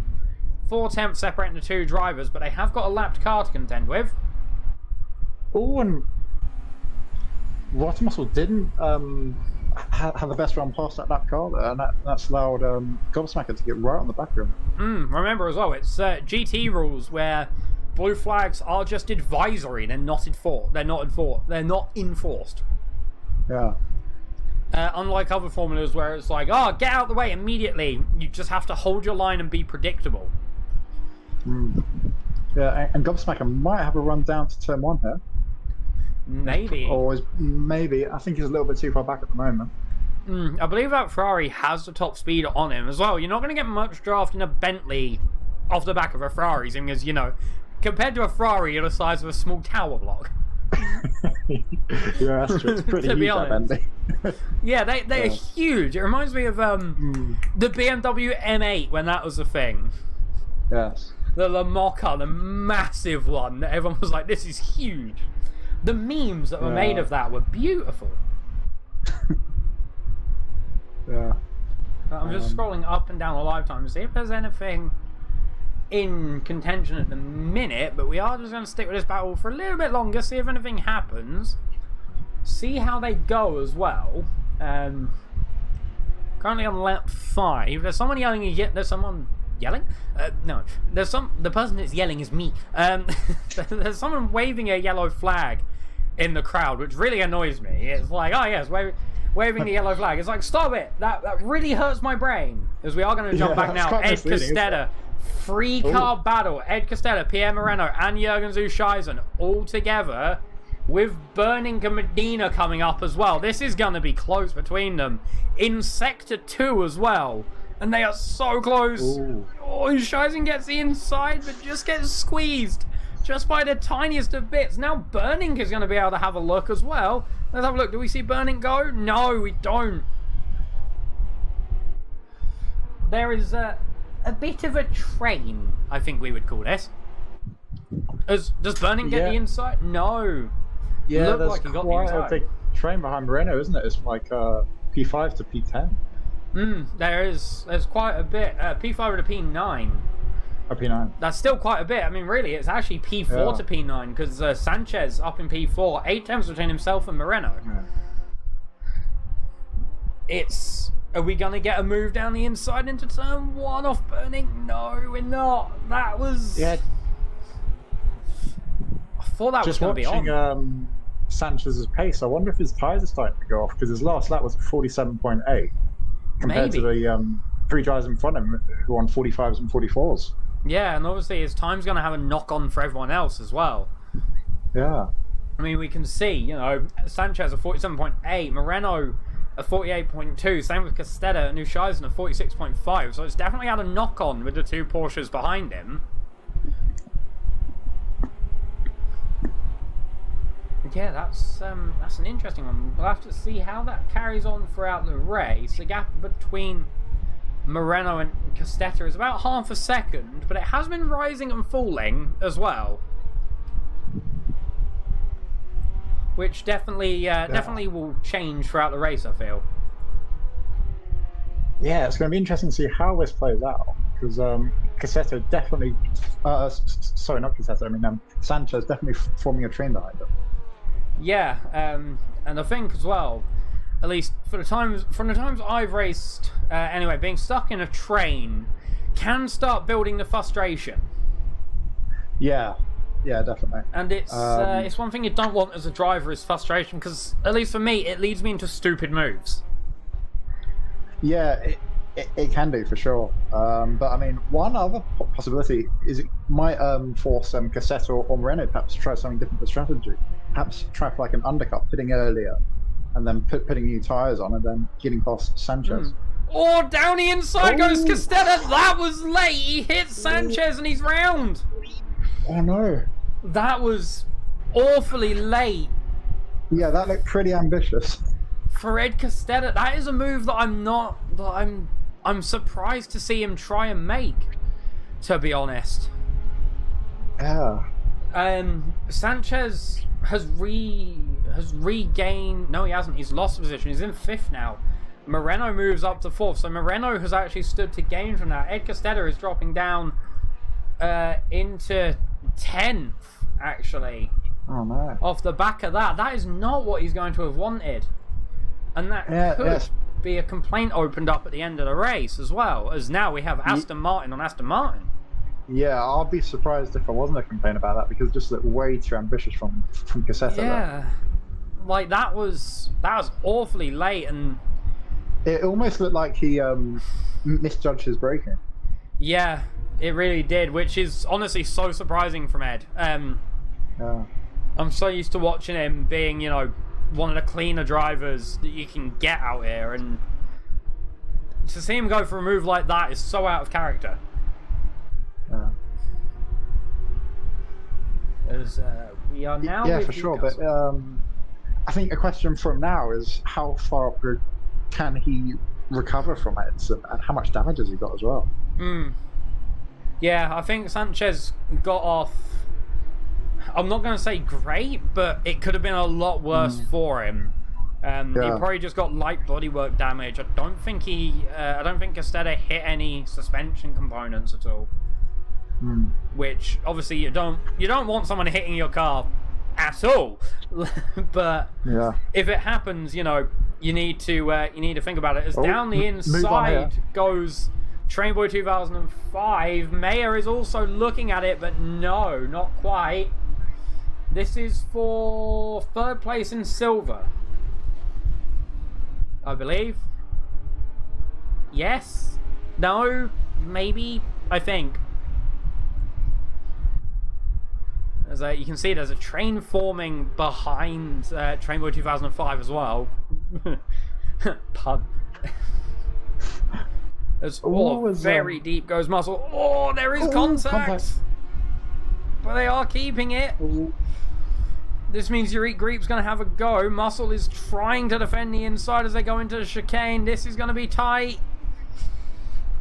4 tenths separating the two drivers, but they have got a lapped car to contend with. Oh, and Rotten Muscle didn't have the best run past that lapped car there, and that's allowed Gobsmacker to get right on the back of him. Remember as well, it's GT rules where blue flags are just advisory. They're not enforced. They're not enforced. Yeah. Unlike other formulas where it's like, get out of the way immediately. You just have to hold your line and be predictable. Yeah, and Gobsmacker might have a run down to turn 1 here. Maybe. Or maybe. I think he's a little bit too far back at the moment. I believe that Ferrari has the top speed on him as well. You're not going to get much draft in a Bentley off the back of a Ferrari, because, you know, compared to a Ferrari, you're the size of a small tower block. Yeah, that's true. It's pretty To be huge, that honest. Bentley. Yeah, they're huge. It reminds me of the BMW M8 when that was a thing. Yes. The La Mocca, the massive one that everyone was like, this is huge. The memes that were made of that were beautiful. Yeah. I'm just scrolling up and down the live time to see if there's anything in contention at the minute, but we are just going to stick with this battle for a little bit longer, see if anything happens, see how they go as well. Currently on lap 5. There's someone yelling. There's someone yelling? No. The person that's yelling is me. There's someone waving a yellow flag in the crowd, which really annoys me. It's like, oh yes, waving the yellow flag. It's like, stop it. That really hurts my brain. Because we are going to jump back now. Ed Costeta. Free car battle. Ed Costeta, Pierre Moreno, and Jurgen Johnson all together, with Burning and Medina coming up as well. This is going to be close between them. In Sector 2 as well. And they are so close. Ooh. Oh, Scheisen gets the inside, but just gets squeezed. Just by the tiniest of bits. Now Burning is going to be able to have a look as well. Let's have a look. Do we see Burning go? No, we don't. There is a bit of a train, I think we would call this. Does Burning get the inside? No. Yeah, Looked there's like he got quite the inside. a big train behind Moreno, isn't it? It's like P5 to P10. There's quite a bit. P5 to P9. Or P9. That's still quite a bit. I mean, really, it's actually P4 to P9, because Sanchez up in P4. 8 temps between himself and Moreno. Yeah. Are we going to get a move down the inside into turn 1 off Burning? No, we're not. That was... Yeah. I thought that was going to be on. Just watching Sanchez's pace, I wonder if his tyres are starting to go off, because his last lap was 47.8 compared to the 3 drivers in front of him who were on 45s and 44s. Yeah, and obviously his time's going to have a knock-on for everyone else as well. Yeah. I mean, we can see, you know, Sanchez a 47.8, Moreno a 48.2, same with Costeta and Scheisen a 46.5, so it's definitely had a knock-on with the 2 Porsches behind him. Yeah, that's an interesting one. We'll have to see how that carries on throughout the race. The gap between Moreno and Costeta is about half a second, but it has been rising and falling as well. Which definitely will change throughout the race, I feel. Yeah, it's going to be interesting to see how this plays out, because Costeta definitely, sorry, not Costeta, I mean Sanchez definitely forming a train behind him. Yeah, and I think as well, at least from the times I've raced, anyway, being stuck in a train can start building the frustration. Yeah, definitely. And it's one thing you don't want as a driver is frustration, because at least for me, it leads me into stupid moves. Yeah, it can do for sure. But I mean, one other possibility is it might force Costeta or Moreno perhaps to try something different with strategy. Perhaps try for like an undercut, pitting earlier, and then putting new tyres on, and then getting past Sanchez. Oh, down the inside goes Costeta. That was late. He hit Sanchez and he's round. Oh no. That was awfully late. Yeah, that looked pretty ambitious. For Ed Costeta, that is a move that I'm surprised to see him try and make, to be honest. Yeah. Sanchez has regained. No, he hasn't. He's lost position. He's in 5th now. Moreno moves up to 4th, so Moreno has actually stood to gain from that. Ed Costeta is dropping down into 10th, actually. Oh no! Off the back of that, that is not what he's going to have wanted, and that could be a complaint opened up at the end of the race as well. As now we have Aston Martin on Aston Martin. Yeah, I'll be surprised if I wasn't a complaint about that, because it just looked way too ambitious from Costeta. Yeah, like that was awfully late, and it almost looked like he misjudged his braking. Yeah, it really did, which is honestly so surprising from Ed. Yeah. I'm so used to watching him being, you know, one of the cleaner drivers that you can get out here, and to see him go for a move like that is so out of character. As we are now. Yeah, for sure. But I think a question from now is how far up can he recover from it, and how much damage has he got as well? Yeah, I think Sanchez got off. I'm not going to say great, but it could have been a lot worse for him. He probably just got light bodywork damage. I don't think Costeta hit any suspension components at all. Which obviously you don't want someone hitting your car at all. But if it happens, you need to think about it. As down the inside goes Trainboy 2005. Mayer is also looking at it, but no, not quite. This is for third place in silver, I believe. Yes? No? Maybe? I think. As you can see, there's a train forming behind Trainboy 2005 as well. Pun. As very deep goes Muscle. Oh, there is contact! But they are keeping it. This means Yurick Greep's going to have a go. Muscle is trying to defend the inside as they go into the chicane. This is going to be tight.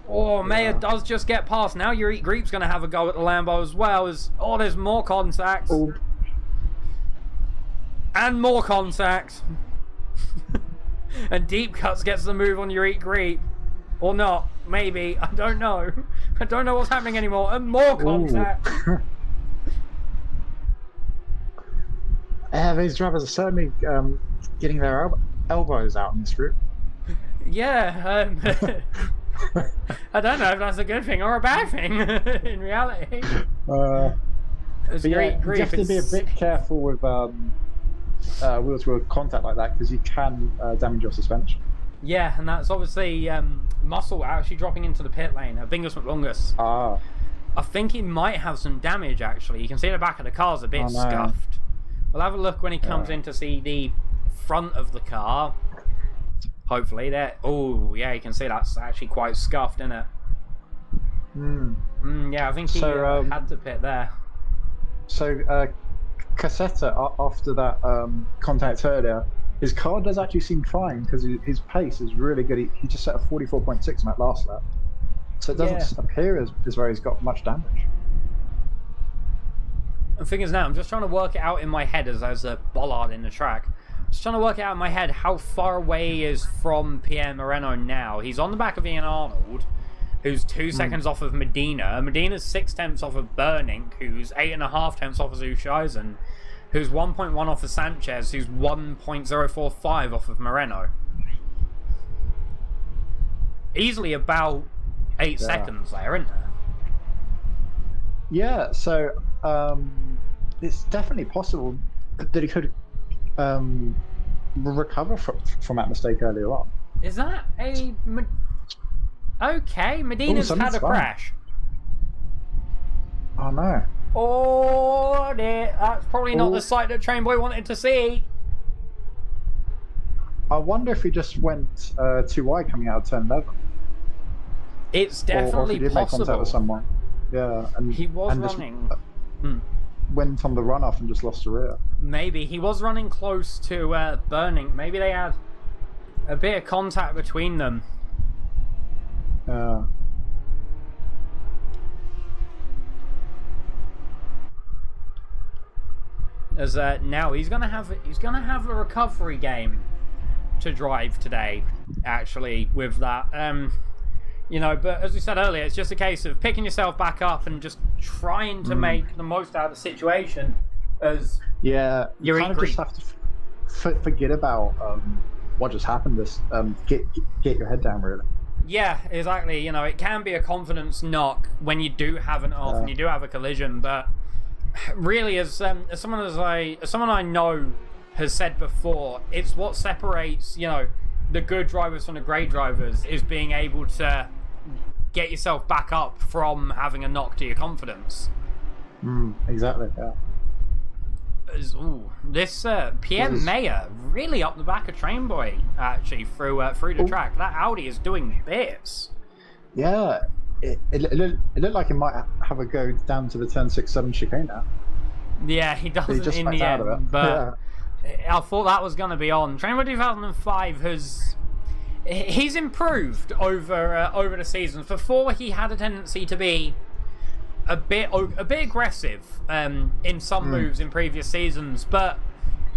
Oh, Mayer does just get past. Now Yurick Greep's going to have a go at the Lambo as well. There's more contact. And more contact. And Deep Cuts gets the move on Yurick Greep. Or not. Maybe. I don't know. I don't know what's happening anymore. And more contact. These drivers are certainly getting their elbows out in this route. Yeah, I don't know if that's a good thing or a bad thing in reality. You have to be a bit careful with wheel-to-wheel contact like that, because you can damage your suspension. Yeah, and that's obviously Muscle actually dropping into the pit lane. Bingus McLongus. I think he might have some damage, actually. You can see the back of the car's a bit scuffed. We'll have a look when he comes in to see the front of the car. Hopefully there. Oh, yeah, you can see that's actually quite scuffed, isn't it? Yeah, I think he had to pit there. So, Costeta, after that contact earlier, his car does actually seem fine, because his pace is really good. He just set a 44.6 on that last lap. So it doesn't appear as though he's got much damage. The thing is now, I'm just trying to work it out in my head as there's a bollard in the track. Just trying to work it out in my head how far away he is from Pierre Moreno now. He's on the back of Ian Arnold, who's 2 seconds off of Medina. Medina's 6 tenths off of Burning, who's 8.5 tenths off of Zuscheisen, who's 1.1 off of Sanchez, who's 1.045 off of Moreno. Easily about 8 seconds there, isn't there? Yeah, so it's definitely possible that he could recover from that mistake earlier on. Is that a... Okay, Medina's had a crash. Oh no. Oh dear, that's probably not the sight that Trainboy wanted to see. I wonder if he just went too wide coming out of turn 11. It's definitely or if he did possible. make contact with someone. Yeah, and he was running. Went on the runoff and just lost the rear. Maybe he was running close to Burning. Maybe they had a bit of contact between them. As now he's gonna have a recovery game to drive today. Actually, with that, but as we said earlier, it's just a case of picking yourself back up and just trying to make the most out of the situation. As you kind of just have to forget about what just happened. Get your head down, really. Yeah, exactly. It can be a confidence knock when you do have an off and you do have a collision, but really, as someone I know has said before, it's what separates the good drivers from the great drivers is being able to get yourself back up from having a knock to your confidence. Exactly. Yeah. This Pierre Moreno really up the back of Train Boy, actually, through the track. That Audi is doing bits. Yeah, it looked like it might have a go down to the turn 6-7 chicane now. Yeah, he doesn't in the end, but I thought that was going to be on. Train Boy 2005 he's improved over the seasons. Before, he had a tendency to be a bit aggressive in some moves in previous seasons, but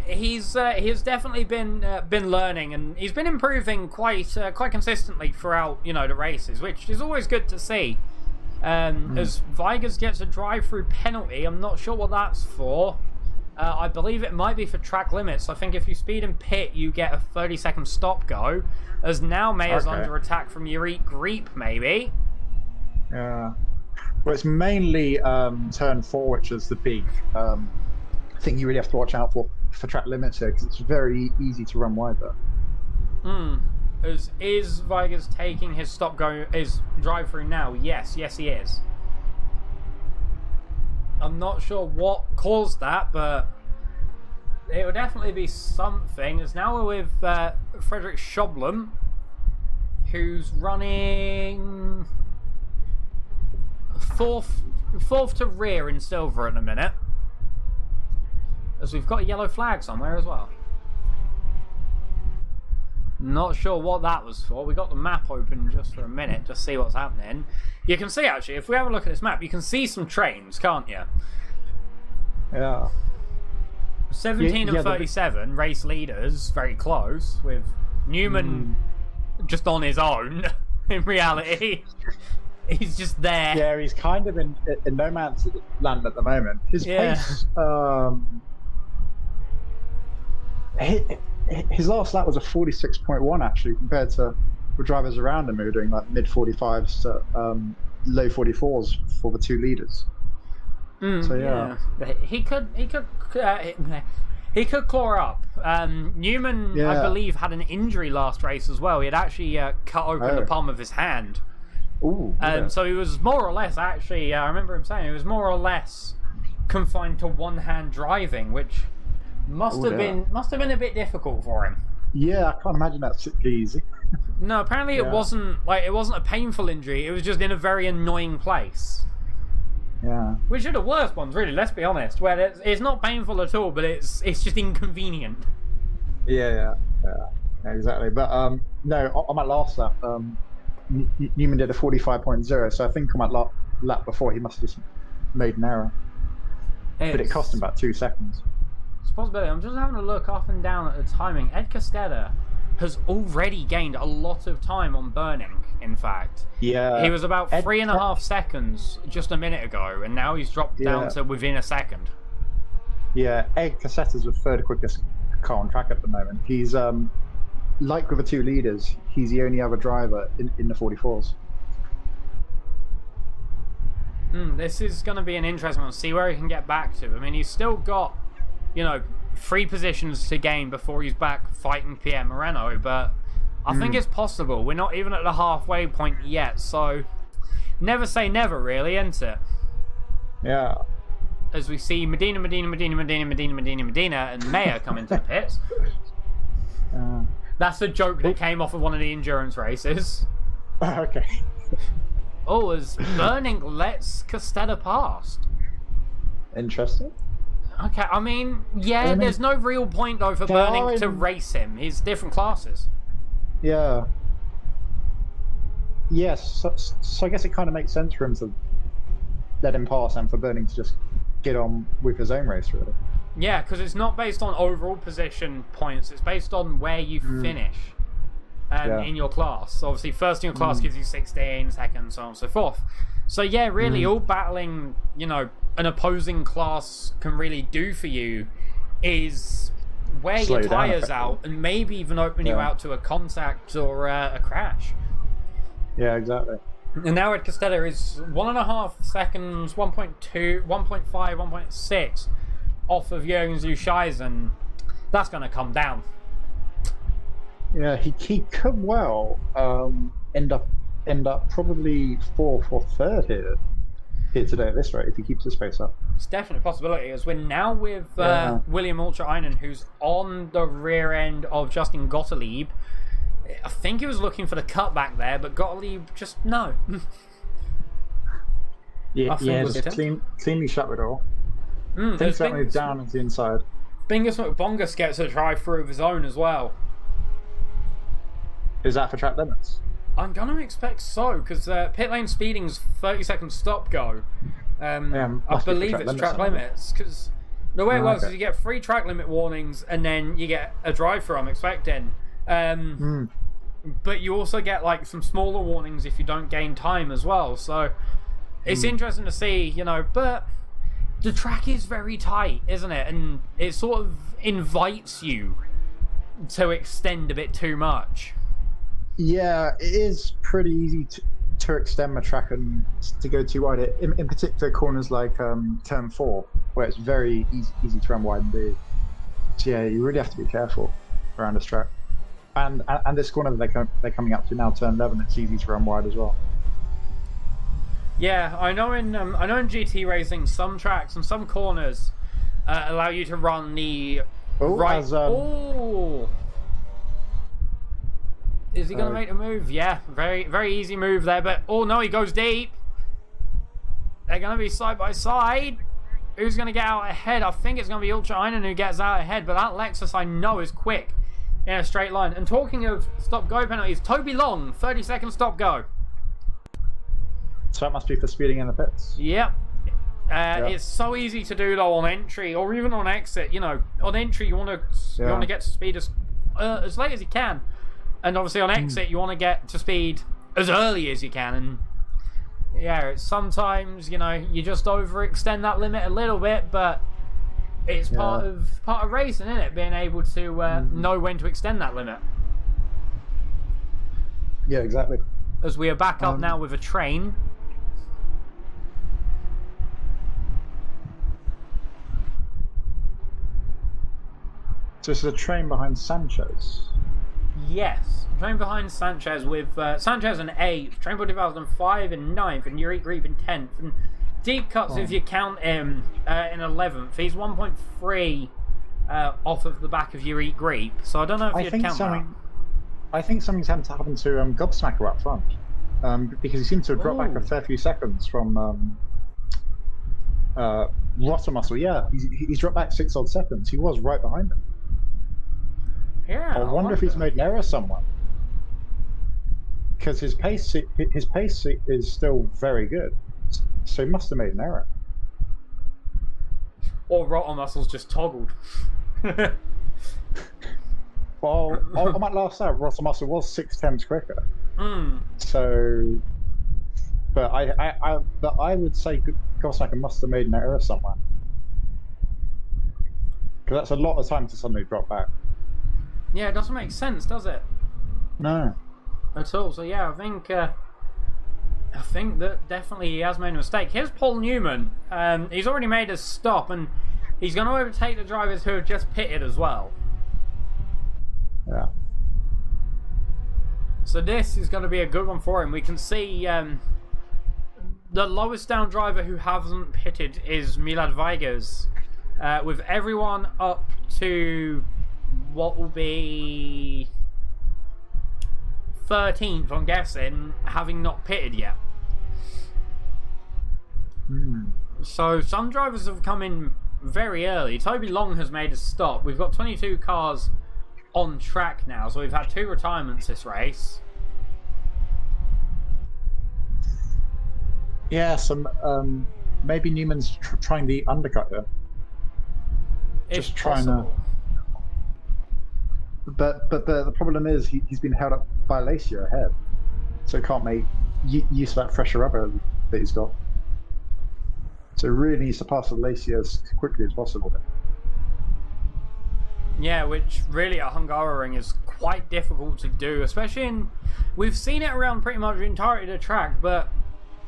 he's definitely been learning, and he's been improving quite consistently throughout the races, which is always good to see. As Vigas gets a drive-through penalty, I'm not sure what that's for. I believe it might be for track limits. I think if you speed and pit, you get a 30-second stop go. As now Maya's under attack from Yurick Greep, maybe. Yeah. Well, it's mainly turn 4, which is the big thing you really have to watch out for track limits here, because it's very easy to run wide there. Is Vigas taking his his drive-through now? Yes, he is. I'm not sure what caused that, but it would definitely be something. As now we're with Frederick Schoblum, who's running fourth to rear in silver at the minute. As we've got a yellow flag somewhere as well. Not sure what that was for. We got the map open just for a minute to see what's happening. You can see, actually, if we have a look at this map, you can see some trains, can't you? Yeah. 17 and 37 race leaders, very close, with Newman just on his own, in reality. He's just there. Yeah, he's kind of in no man's land at the moment. His pace... his last lap was a 46.1 actually, compared to the drivers around him who were doing like mid 45s to low 44s for the two leaders. So yeah, he could claw up. Newman, I believe, had an injury last race as well. He had actually cut open the palm of his hand. Ooh, so he was more or less actually. I remember him saying he was more or less confined to one hand driving, which must have been a bit difficult for him. Yeah, I can't imagine that's easy. No, apparently it wasn't a painful injury. It was just in a very annoying place. Yeah. Which are the worst ones, really. Let's be honest. Where it's not painful at all, but it's just inconvenient. Yeah, exactly. But no, on my last lap, Newman did a 45.0. So I think on my lap before, he must have just made an error. But it cost him about 2 seconds. It's a possibility. I'm just having a look up and down at the timing. Ed Costeta has already gained a lot of time on burning, in fact. Yeah. He was about 3.5 seconds just a minute ago, and now he's dropped down to within a second. Yeah, Ed Costeta's the third quickest car on track at the moment. He's, like with the two leaders, he's the only other driver in the 44s. This is going to be an interesting one. See where he can get back to. I mean, he's still got, 3 positions to gain before he's back fighting Pierre Moreno, but I think it's possible. We're not even at the halfway point yet, so never say never, really, isn't it? Yeah. As we see Medina, and Mayer come into the pits. That's a joke that came off of one of the endurance races. Okay. As Burning lets Costeta past. Interesting. Okay, I mean, there's no real point, though, for Burning to race him. He's different classes. Yeah. Yes, so I guess it kind of makes sense for him to let him pass and for Burning to just get on with his own race, really. Yeah, because it's not based on overall position points. It's based on where you finish in your class. So obviously, first in your class gives you 16, second, so on and so forth. So yeah, really, all battling, an opposing class can really do for you is wear your tyres out and maybe even open you out to a contact or a crash. Yeah, exactly. And now Ed Costeta is 1.5 seconds, 1.2, 1.5, 1.6 off of Jurgen Johnson. That's going to come down. Yeah, he could well end up probably 4th or 3rd here today at this rate if he keeps his pace up. It's definitely a possibility, as we're now with William Ultrainen, who's on the rear end of Justin Gottlieb. I think he was looking for the cutback there, but Gottlieb just no. Just cleanly shut the door. Things that move down into the inside. Bingus McBongus gets a drive through of his own as well. Is that for track limits? I'm gonna expect so, because pit lane speeding's 30-second stop go. I believe it's track limits, because the way it works is you get 3 track limit warnings and then you get a drive through, I'm expecting. But you also get like some smaller warnings if you don't gain time as well. So it's interesting to see, you know, but the track is very tight, isn't it? And it sort of invites you to extend a bit too much. Yeah, it is pretty easy to extend the track and to go too wide. In particular, corners like turn 4, where it's very easy to run wide and big. So yeah, you really have to be careful around this track. And this corner that they're coming up to now, turn 11, it's easy to run wide as well. Yeah, I know in GT racing, some tracks and some corners allow you to run the right. Is he going to make a move? Yeah, very easy move there. But oh no, he goes deep. They're going to be side by side. Who's going to get out ahead? I think it's going to be Ultrainen who gets out ahead. But that Lexus I know is quick in a straight line. And talking of stop-go penalties, Toby Long, 30-second stop-go. So that must be for speeding in the pits. Yep. It's so easy to do though on entry or even on exit. You know, on entry you want to get to speed as late as you can. And obviously on exit, you want to get to speed as early as you can. And yeah, it's sometimes, you know, you just overextend that limit a little bit, but it's part of racing, isn't it? Being able to know when to extend that limit. Yeah, exactly. As we are back up now with a train. So it's a train behind Sanchez. Yes, train behind Sanchez with Sanchez in 8th, Train for 2005 in 9th, and Yuri Griep in 10th. And Deep Cuts, if you count him, in 11th. He's 1.3 off of the back of Yuri Griep, so I don't know if you'd count that. I think something's happened to Gobsmacker up front, because he seems to have dropped back a fair few seconds from Rottermuscle. Yeah, he's dropped back 6 odd seconds. He was right behind him. Yeah, I wonder if he's made an error somewhere, because his pace is still very good, so he must have made an error. Or Rottermuscle's just toggled. Well, on that last lap, Rottermuscle was 6/10 quicker. So, but I would say Gossacker must have made an error somewhere, because that's a lot of time to suddenly drop back. Yeah, it doesn't make sense, does it? No. At all. So yeah, I think that definitely he has made a mistake. Here's Paul Newman. He's already made a stop, and he's going to overtake the drivers who have just pitted as well. Yeah. So this is going to be a good one for him. We can see the lowest down driver who hasn't pitted is Milad Vegas, with everyone up to what will be 13th, I'm guessing, having not pitted yet. So some drivers have come in very early. Toby Long has made a stop. We've got 22 cars on track now, so we've had 2 retirements this race. Yeah, some maybe Newman's trying the undercut here. Just trying to. But the problem is he's been held up by Lacia ahead, so he can't make use of that fresher rubber that he's got. So he really needs to pass the Lacia as quickly as possible. Yeah, which really at Hungaroring is quite difficult to do, especially in... We've seen it around pretty much the entirety of the track, but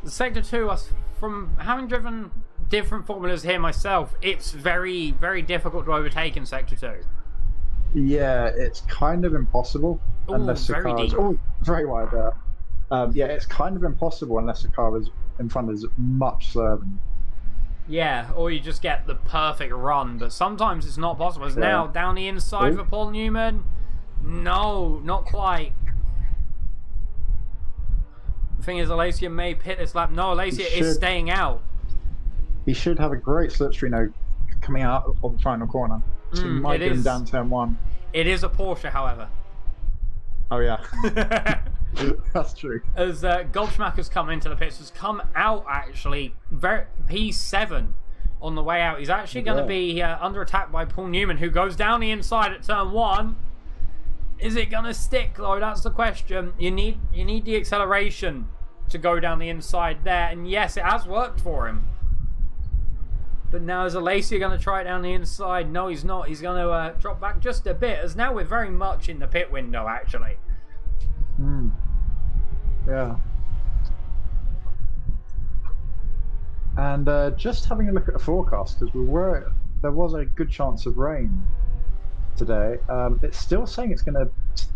Sector 2, from having driven different formulas here myself, it's very, very difficult to overtake in Sector 2. Yeah, it's kind of impossible unless the car is... Oh, very wide there. Yeah, it's kind of impossible unless the car is in front is much slower than you. Yeah, or you just get the perfect run, but sometimes it's not possible. It's now down the inside for Paul Newman. No, not quite. The thing is, Alacia may pit this lap. No, Alacia is staying out. He should have a great slipstream coming out of the final corner. So he might get him down turn 1. It is a Porsche, however. Oh, yeah. That's true. As Gobsmacker's come into the pits, has come out actually, P7 on the way out. He's actually going to be under attack by Paul Newman, who goes down the inside at turn 1. Is it going to stick, though? That's the question. You need the acceleration to go down the inside there, and yes, it has worked for him. But now is Alacia going to try it down the inside? No, he's not. He's going to drop back just a bit, as now we're very much in the pit window, actually. Yeah. And just having a look at the forecast, because there was a good chance of rain today. It's still saying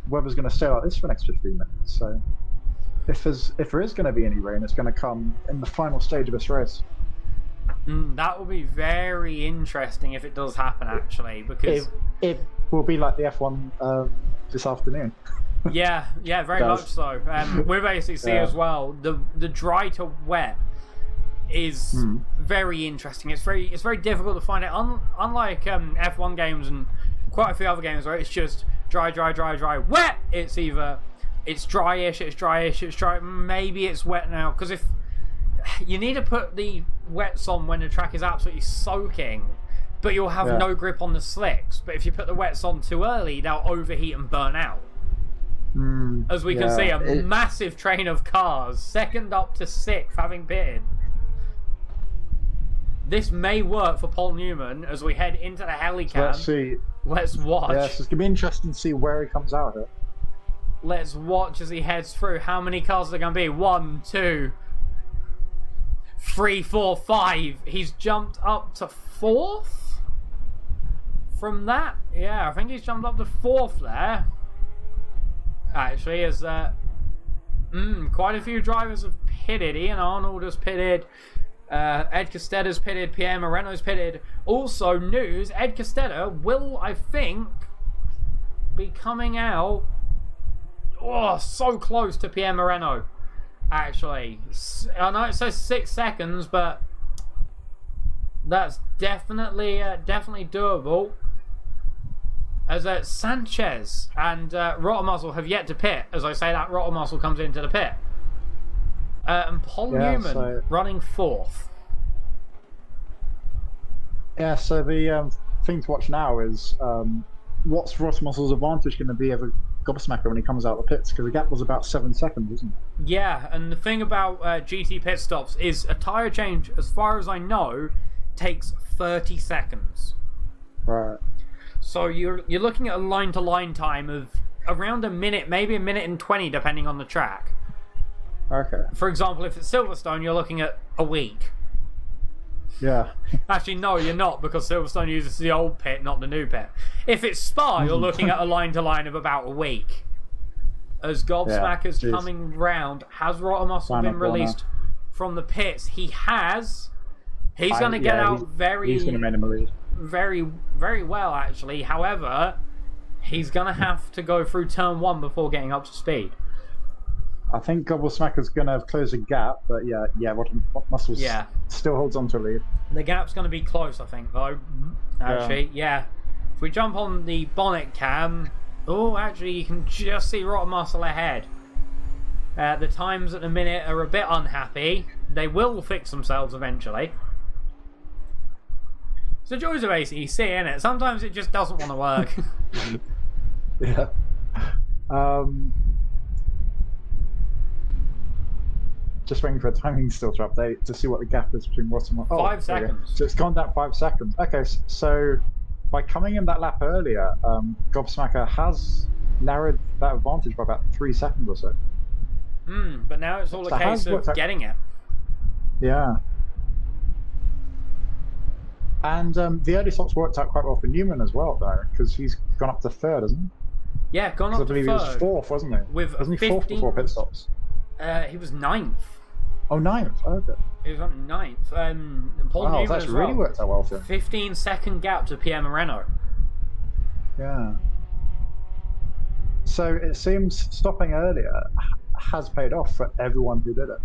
weather's going to stay like this for the next 15 minutes. So if there is going to be any rain, it's going to come in the final stage of this race. That will be very interesting if it does happen, actually, because it will be like the F1 this afternoon. yeah, very much so. With ACC as well, the dry to wet is very interesting. It's very difficult to find it. Unlike F1 games and quite a few other games where it's just dry, wet. It's either it's dryish, it's dry. Maybe it's wet now, because if you need to put the wets on when the track is absolutely soaking, but you'll have no grip on the slicks. But if you put the wets on too early, they'll overheat and burn out. As we can see, a massive train of cars, second up to 6th, having pitted. This may work for Paul Newman as we head into the helicam. Let's see. Let's watch. Yeah, so it's going to be interesting to see where he comes out here. Let's watch as he heads through. How many cars are there going to be? 1, 2, 3, 4, 5. He's jumped up to 4th from that. Yeah, I think he's jumped up to 4th there. Actually, as quite a few drivers have pitted. Ian Arnold has pitted. Ed Costeta's pitted. Pierre Moreno's pitted. Also, news: Ed Costeta will, I think, be coming out. Oh, so close to Pierre Moreno. Actually, I know it says 6 seconds, but that's definitely doable. As Sanchez and Rottermuscle have yet to pit. As I say that, Rottermuscle comes into the pit. And Paul Newman running 4th. Yeah, so the thing to watch now is what's Rottermuscle's advantage going to be over Gobsmacker when he comes out of the pits? Because the gap was about 7 seconds, wasn't it? Yeah, and the thing about GT pit stops is a tyre change, as far as I know, takes 30 seconds. Right. So you're looking at a line-to-line time of around a minute, maybe a minute and 20, depending on the track. Okay. For example, if it's Silverstone, you're looking at a week. Yeah. Actually, no, you're not, because Silverstone uses the old pit, not the new pit. If it's Spa, you're looking at a line-to-line of about a week. As Gobsmacker's coming round, has Rottermuscle been released from the pits? He has. He's going to get out He's going to minimally. very, very well, actually. However, he's going to have to go through turn 1 before getting up to speed. I think Gobsmacker's going to close a gap, but Rottermuscle still holds on to a lead. The gap's going to be close, I think, though. Actually, yeah. If we jump on the bonnet cam, actually, you can just see Rottermuscle ahead. The times at the minute are a bit unhappy. They will fix themselves eventually. It's the joys of ACC, isn't it? Sometimes it just doesn't want to work. Yeah. Just waiting for a timing still to update to see what the gap is between Rottermuscle. 5 seconds. So it's gone down 5 seconds. Okay, so by coming in that lap earlier, Gobsmacker has narrowed that advantage by about 3 seconds or so. But now it's all a case of getting it. Yeah. And the early stops worked out quite well for Newman as well, though, because he's gone up to 3rd, hasn't he? Yeah, gone up to 3rd. I believe he was 4th, wasn't he? With wasn't he 4th before pit stops? He was 9th. Oh, ninth. Okay. He was on ninth. Paul Wow, Newman that's as really well. worked out well for him. 15-second gap to Pierre Moreno. Yeah. So it seems stopping earlier has paid off for everyone who did it,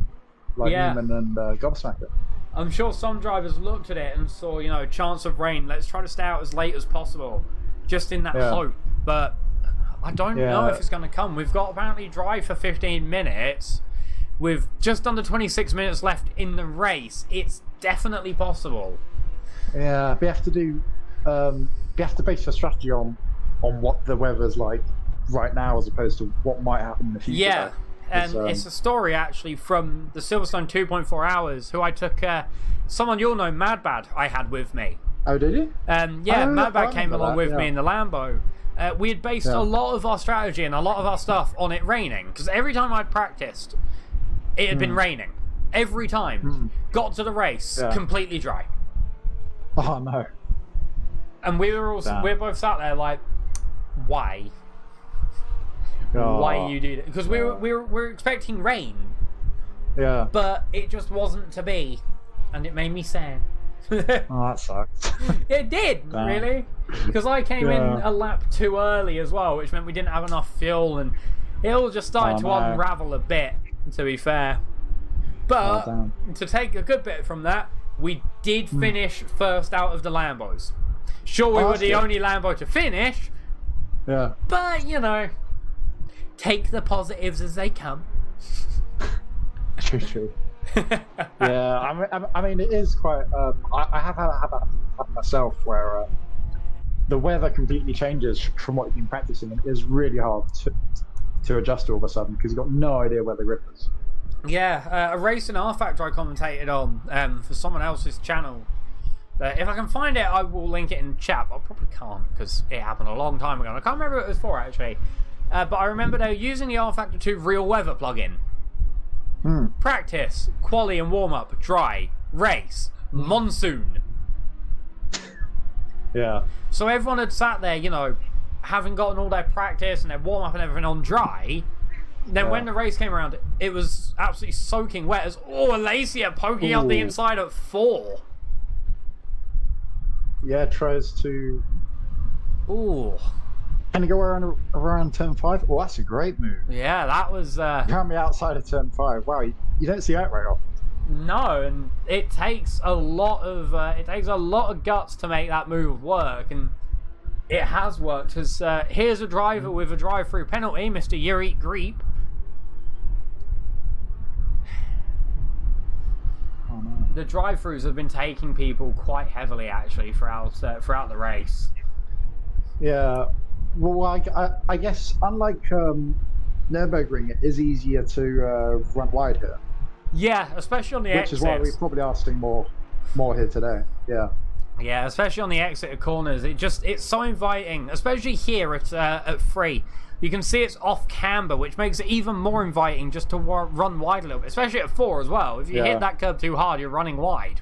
like Newman and Gobsmacker. I'm sure some drivers looked at it and saw, you know, chance of rain. Let's try to stay out as late as possible, just in that hope. But I don't know if it's going to come. We've got apparently drive for 15 minutes. With just under 26 minutes left in the race, it's definitely possible. Yeah, we have to do. We have to base your strategy on what the weather's like right now, as opposed to what might happen in the future. Yeah, and it's a story actually from the Silverstone 2.4 Hours, who I took. Someone you'll know, Madbad, I had with me. Oh, did you? Madbad came along with me in the Lambo. We had based a lot of our strategy and a lot of our stuff on it raining, because every time I'd practiced, it had been raining. Every time. Got to the race, completely dry. Oh, no. And we're both sat there like, why? Why you do that? Because we were expecting rain. Yeah. But it just wasn't to be. And it made me sad. Oh, that sucks. It did, really. Because I came in a lap too early as well, which meant we didn't have enough fuel, and it all just started to unravel a bit, to be fair. But to take a good bit from that, we did finish first out of the Lambos. Sure, we were the only Lambo to finish. Yeah. But, you know, take the positives as they come. True. Yeah, I mean, it is quite. I have had that happen myself, where the weather completely changes from what you've been practicing, and it is really hard to adjust all of a sudden because you've got no idea where the grip is. Yeah, a race in R Factor I commentated on for someone else's channel. If I can find it, I will link it in chat. I probably can't because it happened a long time ago. And I can't remember what it was for, actually. But I remember they were using the R Factor 2 Real Weather plugin. Practice, quali and warm-up, dry, race, monsoon. Yeah. So everyone had sat there, you know, having gotten all their practice and their warm-up and everything on dry. Then when the race came around, it was absolutely soaking wet. As Alacia poking out the inside at 4. Yeah, tries to. Ooh. Can you go around turn 5? Oh, that's a great move. Yeah, that was. You're on the outside of turn 5. Wow, you don't see that very often. No, and it takes a lot of guts to make that move work, and it has worked. Because here's a driver with a drive-through penalty, Mr. Yuri Greep. Oh, no. The drive-throughs have been taking people quite heavily, actually, throughout the race. Yeah, well, I guess unlike Nürburgring, it is easier to run wide here. Yeah, especially on the exits. Which is why we probably are seeing more here today. Yeah. Yeah, especially on the exit of corners. It's so inviting, especially here at 3. You can see it's off camber, which makes it even more inviting just to run wide a little bit, especially at 4 as well. If you hit that curb too hard, you're running wide.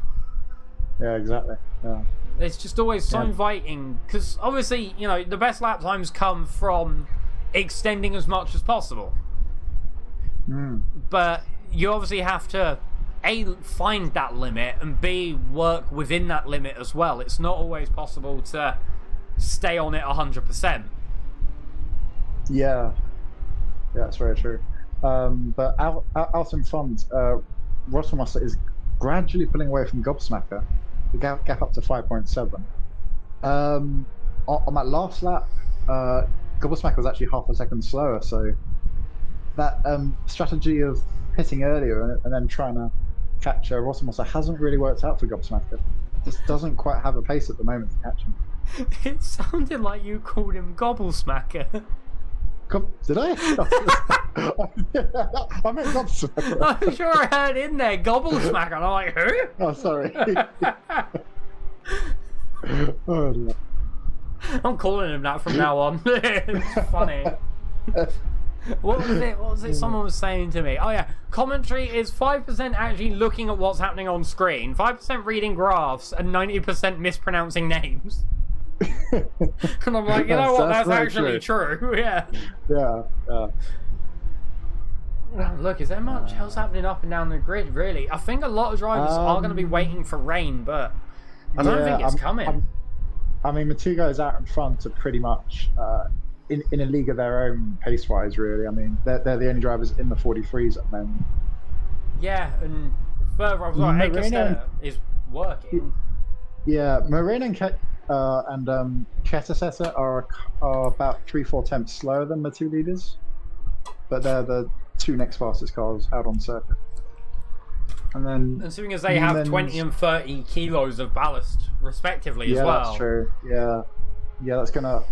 Yeah, exactly. Yeah. It's just always so inviting, because obviously, you know, the best lap times come from extending as much as possible. But you obviously have to, A, find that limit, and B, work within that limit as well. It's not always possible to stay on it 100%. Yeah, that's very true. But out in front, Rosselmaster is gradually pulling away from Gobsmacker. The gap up to 5.7. On that last lap, Gobsmacker was actually half a second slower. So that strategy of hitting earlier and then trying to catch Rosselmaster hasn't really worked out for Gobsmacker. Just doesn't quite have a pace at the moment to catch him. It sounded like you called him Gobblesmacker. Did I? I meant Gobsmacker. I'm sure I heard in there Gobblesmacker, and I'm like, who? Oh, sorry. Oh, dear. I'm calling him that from now on. It's funny. What was it someone was saying to me? Oh yeah, commentary is 5% actually looking at what's happening on screen, 5% reading graphs, and 90% mispronouncing names. And I'm like, you know what, that's actually true. Yeah. Look, is there much else happening up and down the grid, really? I think a lot of drivers are going to be waiting for rain, but I don't think it's coming. I mean, the two guys out in front are pretty much in a league of their own pace-wise, really. I mean, they're the only drivers in the 43s at the moment. Yeah, and further up, Costeta is working. Yeah, Moreno and Costeta are about 3-4 tenths slower than the two leaders, but they're the two next fastest cars out on circuit. And then, assuming as they have 20 and 30 kilos of ballast respectively as well. Yeah, that's true. Yeah, that's gonna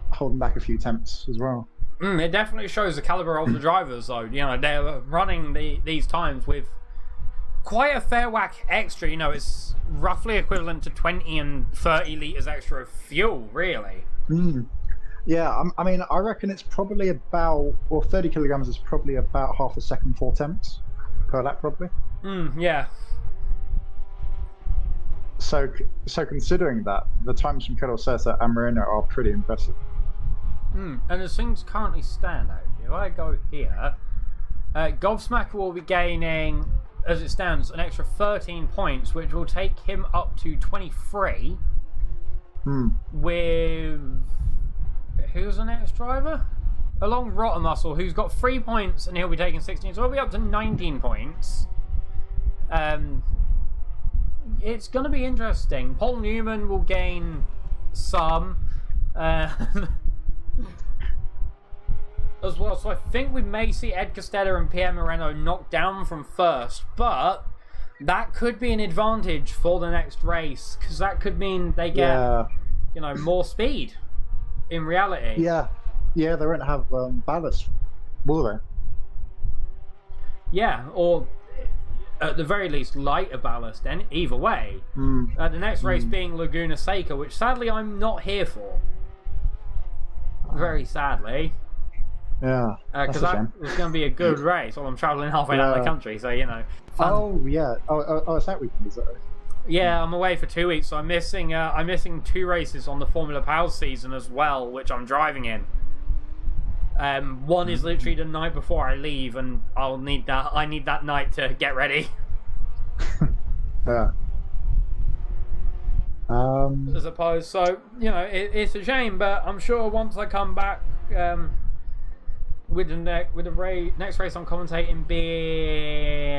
hold them back a few tenths as well. It definitely shows the caliber of the drivers, though. You know, they're running these times with quite a fair whack extra. You know, it's roughly equivalent to 20 and 30 litres extra of fuel, really. Yeah, I mean, I reckon it's probably about, or 30 kilograms is probably about half a second, 4 tenths per lap, probably. Yeah. So considering that, the times from Costeta and Moreno are pretty impressive. And as things currently stand out, if I go here, Gobsmacker will be gaining, as it stands, an extra 13 points, which will take him up to 23. With who's the next driver? Along Rotter Muscle, who's got 3 points, and he'll be taking 16, so he'll be up to 19 points. It's going to be interesting. Paul Newman will gain some. As well, so I think we may see Ed Costeta and Pierre Moreno knocked down from first, but that could be an advantage for the next race, because that could mean they get, you know, more speed in reality. Yeah, they won't have ballast, will they? Yeah, or at the very least lighter ballast, and either way. The next race being Laguna Seca, which sadly I'm not here for. Very sadly. Yeah, because that was going to be a good race. Well, I'm travelling halfway down the country, so you know. Fun. Oh yeah. Oh, it's that weekend, is it? Yeah, I'm away for 2 weeks, so I'm missing 2 races on the Formula Pals season as well, which I'm driving in. One is literally the night before I leave, and I need that night to get ready. Yeah. As opposed, so you know, it's a shame, but I'm sure once I come back, with the next race I'm commentating being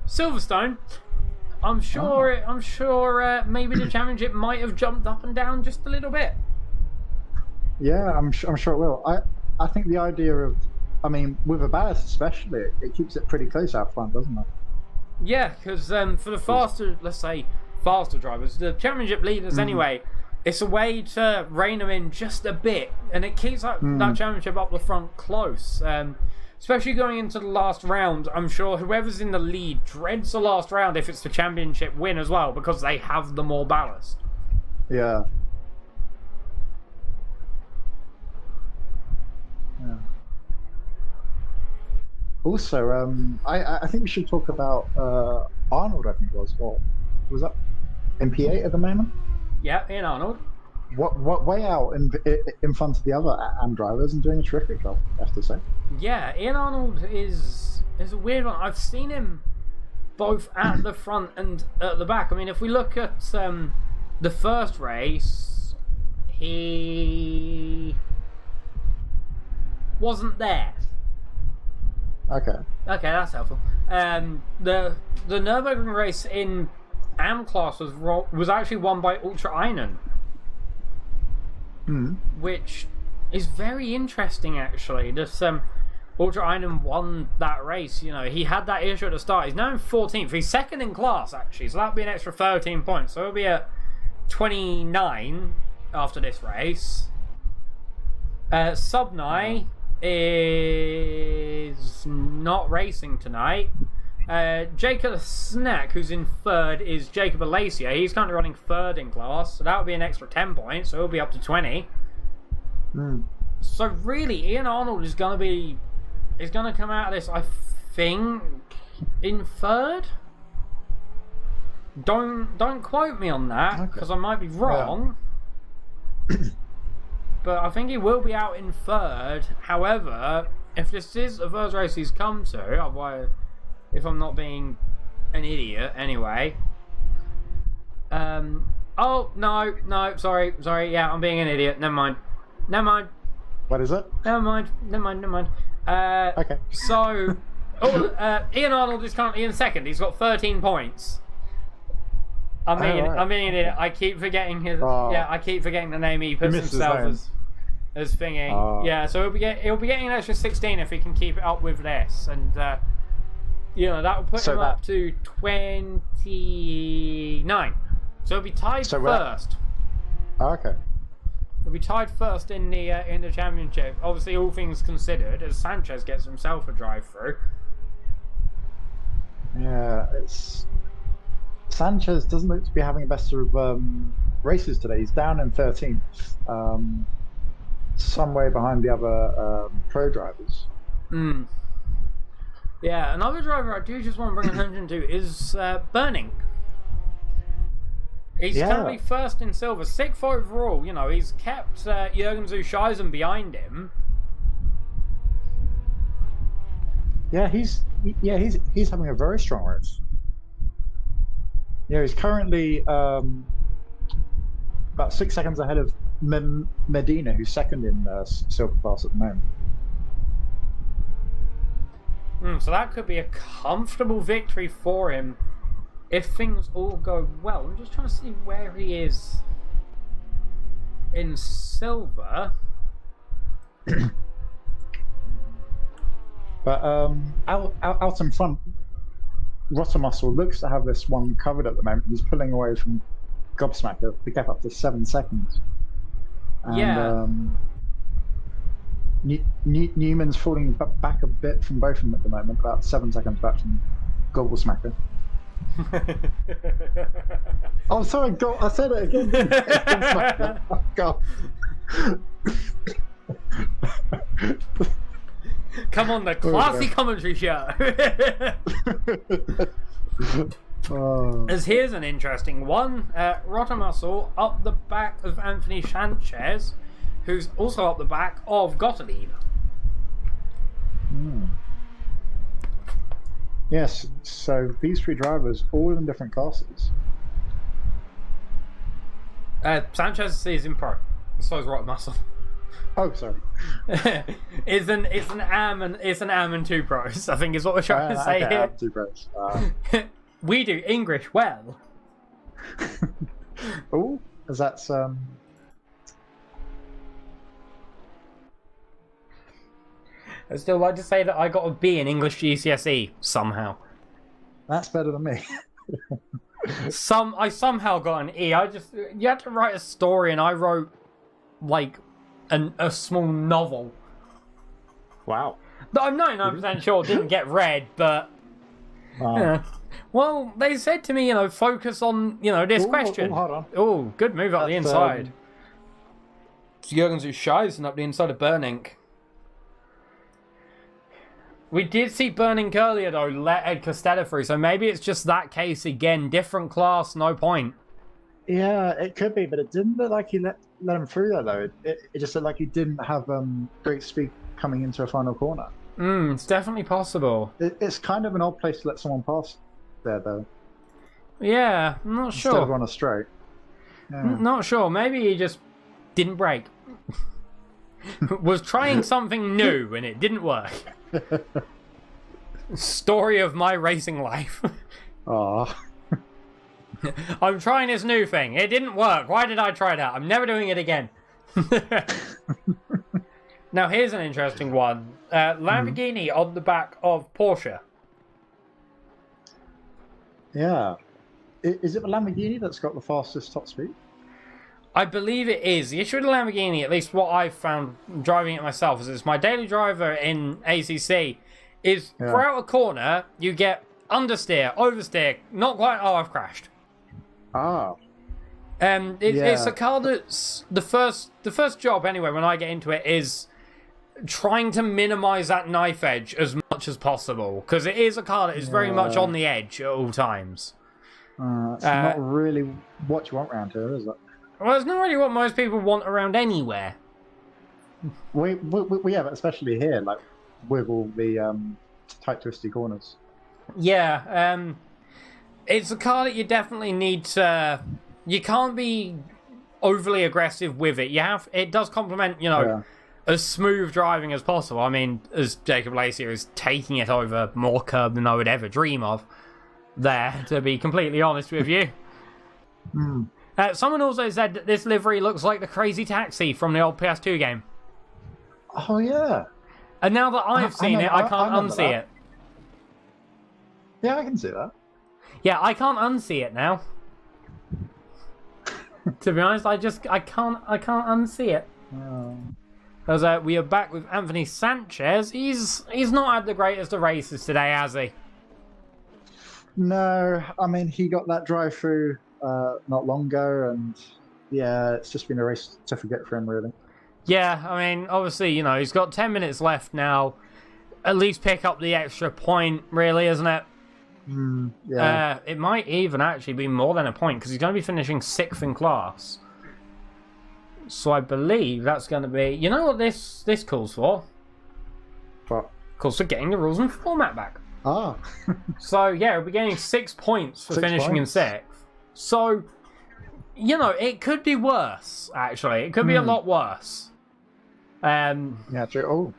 Silverstone, I'm sure maybe the championship might have jumped up and down just a little bit. Yeah, I'm sure it will. I think the idea of, I mean, with a ballast especially, it keeps it pretty close out front, doesn't it? Yeah, because for the faster drivers, the championship leaders anyway, it's a way to rein them in just a bit, and it keeps that championship up the front close. Especially going into the last round, I'm sure whoever's in the lead dreads the last round if it's the championship win as well, because they have the more ballast. Yeah. Also, I think we should talk about Arnold. I think it was. What was that? MP8 at the moment. Yeah, Ian Arnold. What way out in front of the other AM drivers and doing a terrific job, I have to say. Yeah, Ian Arnold is a weird one. I've seen him both at the front and at the back. I mean, if we look at the first race, he wasn't there. Okay, that's helpful. The Nürburgring race in AM class was actually won by Ultra Einen, which is very interesting actually. This Ultra Einen won that race. You know, he had that issue at the start. He's now in 14th. He's second in class actually, so that'll be an extra 13 points. So he'll be at 29 after this race. Subnai is not racing tonight. Jacob Snack, who's in third, is Jacob Alacia. He's currently running third in class, so that would be an extra 10 points, so he'll be up to 20. So really, Ian Arnold is going to come out of this, I think, in third. Don't quote me on that, because I might be wrong. Yeah. But I think he will be out in third. However, If this is the first race he's come to, otherwise, if I'm not being an idiot, anyway. Oh no, sorry, yeah, I'm being an idiot. Never mind. What is it? Never mind. Okay. So, Ian Arnold is currently in second. He's got 13 points. I'm being an idiot. I keep forgetting his. Yeah, I keep forgetting the name he puts himself as thingy. Yeah, so he'll be getting an extra 16 if he can keep it up with this, and that will put him up to 29. So he'll be tied first. Okay. He'll be tied first in the championship. Obviously, all things considered, as Sanchez gets himself a drive through. Yeah, Sanchez doesn't look to be having the best of races today. He's down in 13th, some way behind the other pro drivers. Yeah, another driver I do just want to bring attention to is Burning. He's currently first in silver, 6th overall. He's kept Jurgen Johnson behind him. Yeah, he's having a very strong race. Yeah, he's currently about 6 seconds ahead of Medina, who's second in silver class at the moment. So that could be a comfortable victory for him if things all go well. I'm just trying to see where he is in silver. But out in front, Rotomuscle looks to have this one covered at the moment. He's pulling away from Gobsmacker to get up to 7 seconds. And, Newman's falling back a bit from both of them at the moment, about 7 seconds back from Gobblesmacker. Oh, sorry, I said it again. Oh, God. Come on, the classy commentary show. As here's an interesting one. Rotomuscle up the back of Anthony Sanchez, who's also up the back of Gottlieb. Yes, so these 3 drivers, all in different classes. Sanchez is in pro. So is Rotomuscle. Oh, sorry. It's an AM and 2 pros, I think is what we're trying to say here. AM 2 pros. We do English well. Oh, is that I'd still like to say that I got a B in English GCSE somehow. That's better than me. I somehow got an E. You had to write a story, and I wrote like a small novel. Wow. That I'm 99% sure didn't get read, but well, they said to me, focus on this question. Hold on. Oh, good move up the inside. It's Jurgen Johnson up the inside of Burning. We did see Burning earlier, though, let Ed Costeta through, so maybe it's just that case again. Different class, no point. Yeah, it could be, but it didn't look like he let him through there, though. It just looked like he didn't have great speed coming into a final corner. It's definitely possible. It's kind of an odd place to let someone pass there, though. Yeah, I'm not sure. Instead of on a straight. Yeah. Not sure. Maybe he just didn't brake. Was trying something new and it didn't work. Story of my racing life. I'm trying this new thing. It didn't work. Why did I try that? I'm never doing it again. Now here's an interesting one. Lamborghini on the back of Porsche. Yeah. Is it the Lamborghini that's got the fastest top speed? I believe it is. The issue with the Lamborghini, at least what I've found driving it myself, is it's my daily driver in ACC, is throughout a corner, you get understeer, oversteer, not quite, I've crashed. It's a car that's, the first job anyway, when I get into it, is trying to minimize that knife edge as much as possible, because it is a car that is very much on the edge at all times. It's not really what you want around here, is it? Well, it's not really what most people want around anywhere. We have it, especially here. Like, with all the tight, twisty corners. Yeah, it's a car that you definitely need to. You can't be overly aggressive with it. It does complement, as smooth driving as possible. I mean, as Jacob Lacey is taking it over more curb than I would ever dream of. There, to be completely honest with you. Someone also said that this livery looks like the Crazy Taxi from the old PS2 game. Oh yeah. And now that I've seen it, I can't unsee it. Yeah, I can see that. Yeah, I can't unsee it now. To be honest, I can't unsee it. Because we are back with Anthony Sanchez. He's not had the greatest of races today, has he? No, I mean, he got that drive through not long ago, and yeah, it's just been a race to forget for him, really. Yeah, I mean, obviously, he's got 10 minutes left now. At least pick up the extra point, really, isn't it? Yeah. It might even actually be more than a point, because he's going to be finishing 6th in class. So I believe that's going to be... You know what this calls for? What? Calls for getting the rules and format back. Ah. So, yeah, we'll be getting 6 points for finishing in 6th. So, it could be worse, actually. It could be a lot worse. Yeah, true.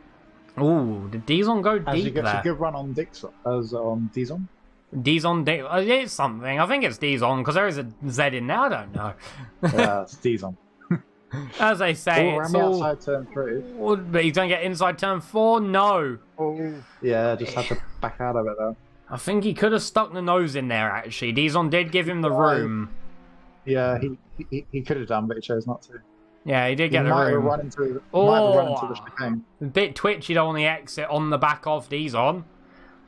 Oh, did Dizon go deep there? He gets a good run on Dixon. Dizon? It's something. I think it's Dizon, because there is a Z in there. I don't know. Yeah, it's Dizon. As they say, it's all... outside turn 3. But he's going to get inside turn 4? No. Oh. Yeah, just had to back out of it, though. I think he could have stuck the nose in there, actually. Dizon did give him the room. Yeah, he could have done, but he chose not to. Yeah, he did get the room. Might have run into the chicane. A bit twitchy though on the exit on the back of Dizon.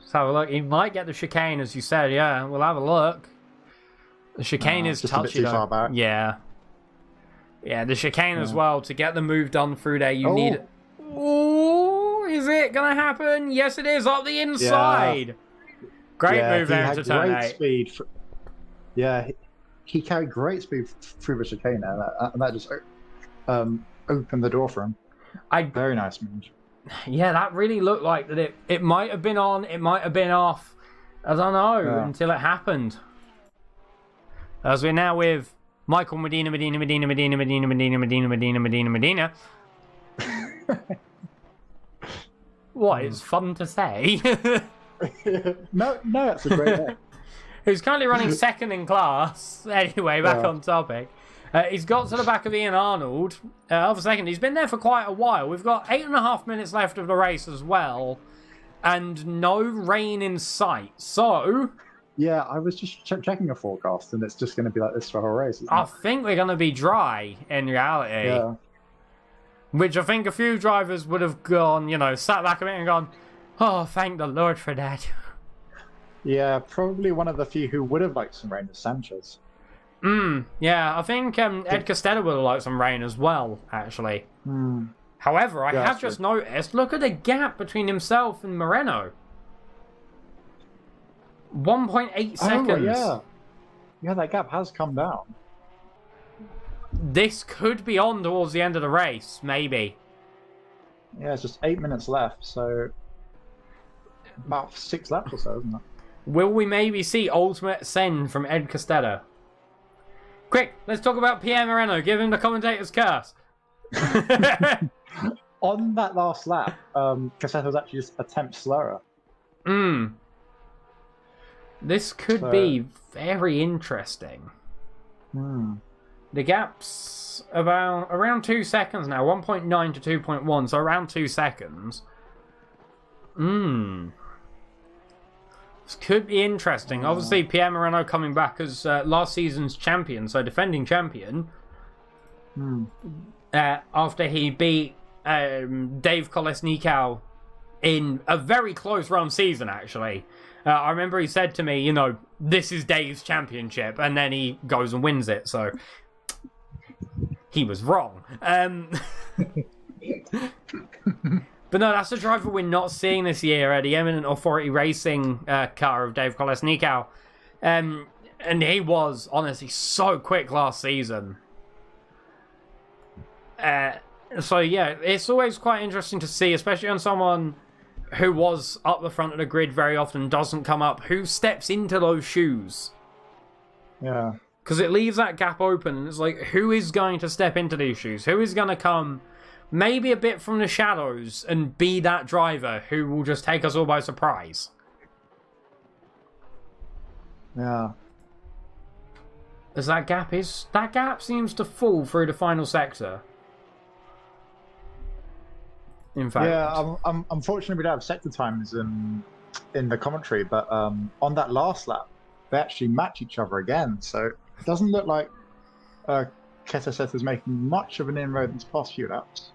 Let's have a look. He might get the chicane, as you said. Yeah, we'll have a look. The chicane is just touchy a bit too far back. Yeah. Yeah, the chicane as well. To get the move done through there, you need... Oh, is it going to happen? Yes, it is. Up the inside. Yeah. Great move there to turn 8. Speed he carried great speed through the chicane, and that just opened the door for him. Very nice move. Yeah, that really looked like that it might have been on, it might have been off. I don't know, until it happened. As we're now with Michael Medina. What, it's fun to say. No, that's a great day. Who's currently running 2nd in class. Anyway, back on topic. He's got to the back of Ian Arnold of 2nd. He's been there for quite a while. We've got 8.5 minutes left of the race as well. And no rain in sight. So... Yeah, I was just checking a forecast, and it's just going to be like this for the whole race. I think we're going to be dry, in reality. Yeah. Which I think a few drivers would have gone, sat back a bit and gone, oh, thank the Lord for that. Yeah, probably one of the few who would have liked some rain is Sanchez. Yeah, I think Ed Costeta would have liked some rain as well, actually. However, I have just noticed, look at the gap between himself and Moreno. 1.8 seconds. Yeah, that gap has come down. This could be on towards the end of the race, maybe. Yeah, it's just 8 minutes left, so about 6 laps or so, isn't it? Will we maybe see ultimate send from Ed Costeta? Quick, let's talk about Pierre Moreno. Give him the commentator's curse. On that last lap, Costeta was actually just a tenth slower. This could be very interesting. The gap's around 2 seconds now. 1.9 to 2.1, so around 2 seconds. This could be interesting. Obviously, Pierre Moreno coming back as last season's champion, so defending champion. After he beat Dave Kolesnikau in a very close run season, actually. I remember he said to me, this is Dave's championship, and then he goes and wins it, so he was wrong. But no, that's a driver we're not seeing this year, the Eminent Authority Racing car of Dave Kolesnikau. And he was, honestly, so quick last season. So yeah, it's always quite interesting to see, especially on someone who was up the front of the grid very often, doesn't come up. Who steps into those shoes? Yeah. Because it leaves that gap open, and it's like, who is going to step into these shoes? Who is going to come maybe a bit from the shadows and be that driver who will just take us all by surprise? Yeah. As that gap seems to fall through the final sector. In fact, yeah. Unfortunately, we don't have sector times in the commentary, but on that last lap, they actually match each other again. So it doesn't look like Costeta is making much of an inroad in the past few laps.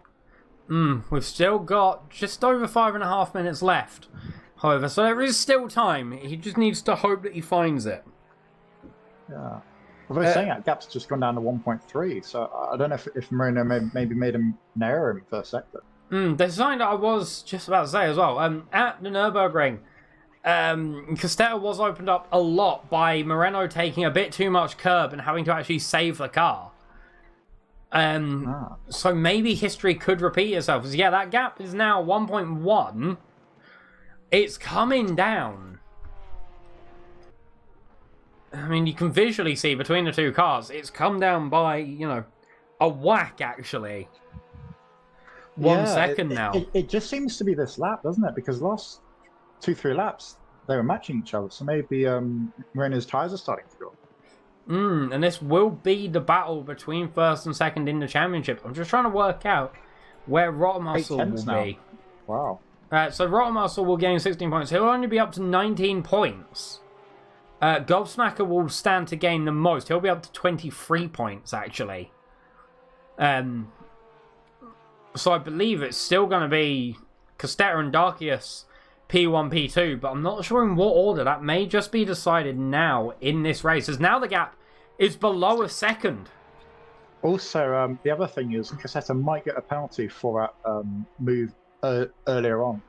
We've still got just over 5.5 minutes left. However, so there is still time. He just needs to hope that he finds it. Yeah. Although saying that, gap's just gone down to 1.3, so I don't know if Moreno maybe made him an error in the first sector. There's something that I was just about to say as well. At the Nürburgring, Costeta was opened up a lot by Moreno taking a bit too much curb and having to actually save the car. So maybe history could repeat itself. Because, yeah, that gap is now 1.1. It's coming down. I mean, you can visually see between the two cars, it's come down by, you know, a whack, actually. 1 second now. It just seems to be this lap, doesn't it? Because the last 2-3 laps, they were matching each other. So maybe Moreno's tyres are starting to go. And this will be the battle between first and second in the championship. I'm just trying to work out where Rottmuscle will be. Wow. So Rottmuscle will gain 16 points. He'll only be up to 19 points. Gobsmacker will stand to gain the most. He'll be up to 23 points, actually. So I believe it's still going to be Costeta and Darkius P1, P2, but I'm not sure in what order. That may just be decided now in this race, as now the gap is below a second. Also, the other thing is Costeta might get a penalty for that move earlier on.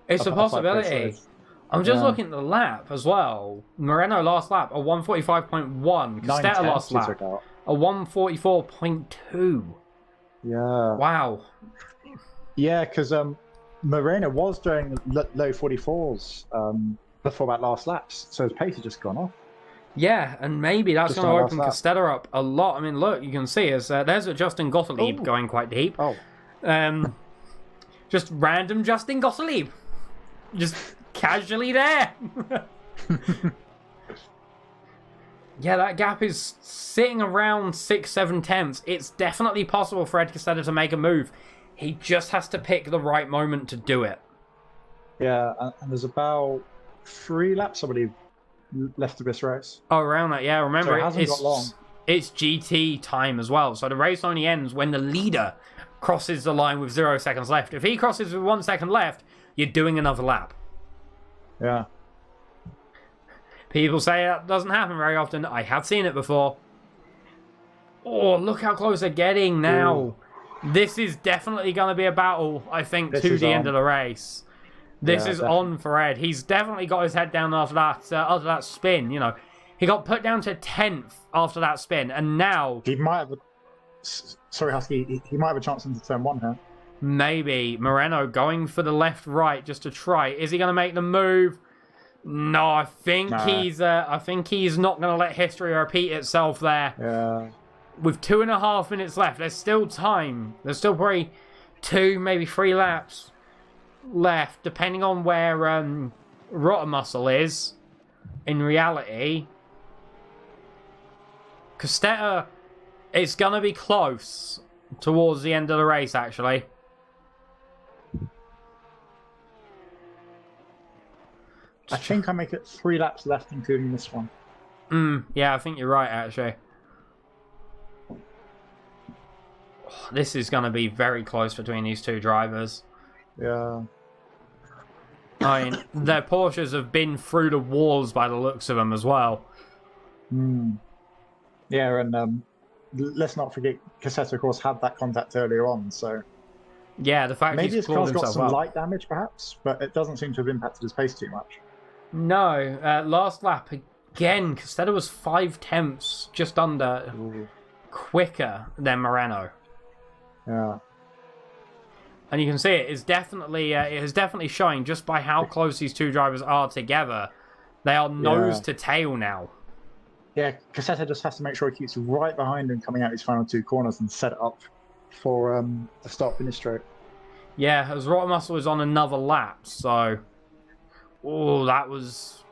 It's a possibility. I'm just looking at the lap as well. Moreno last lap, a 145.1. Costeta last lap, a 144.2. Yeah. Wow. Yeah, because Moreno was doing low 44s before that last laps, so his pace has just gone off. Yeah, and maybe that's going to open Costeta up a lot. I mean, look, you can see there's a Justin Gottlieb going quite deep. Oh. Just random Justin Gottlieb. Just casually there. Yeah, that gap is sitting around 6-7 tenths. It's definitely possible for Ed Costeta to make a move. He just has to pick the right moment to do it. Yeah, and there's about 3 laps, I believe, left of this race. Oh, around that, yeah. Remember, so it hasn't got long. It's GT time as well. So the race only ends when the leader crosses the line with 0 seconds left. If he crosses with 1 second left, you're doing another lap. Yeah. People say that doesn't happen very often. I have seen it before. Oh, look how close they're getting now. Ooh. This is definitely going to be a battle, I think, to the end of the race. This is on for Ed. He's definitely got his head down after that spin. You know, he got put down to 10th after that spin, and now he might have. Sorry, Husky. He might have a chance into turn 1 here. Maybe Moreno going for the left-right just to try. Is he going to make the move? No, I think he's. I think he's not going to let history repeat itself there. Yeah. With 2.5 minutes left, there's still time. There's still probably 2, maybe 3 laps left, depending on where Rottmuscle is. In reality, Costeta, it's going to be close towards the end of the race, actually. I think I make it 3 laps left, including this one. Yeah, I think you're right, actually. This is going to be very close between these two drivers. Yeah. I mean, their Porsches have been through the wars by the looks of them as well. Yeah, and let's not forget, Costeta, of course, had that contact earlier on, so... Yeah, the fact maybe he's his car's got some up. light damage, perhaps, but it doesn't seem to have impacted his pace too much. No, last lap, again, Costeta was 5 tenths, just under, quicker than Moreno. Yeah. And you can see it is definitely showing just by how close these two drivers are together. They are nose to tail now. Yeah, Costeta just has to make sure he keeps right behind him coming out his final two corners and set it up for the start-finish straight. Yeah, as Rotomuscle is on another lap, so... Oh, that was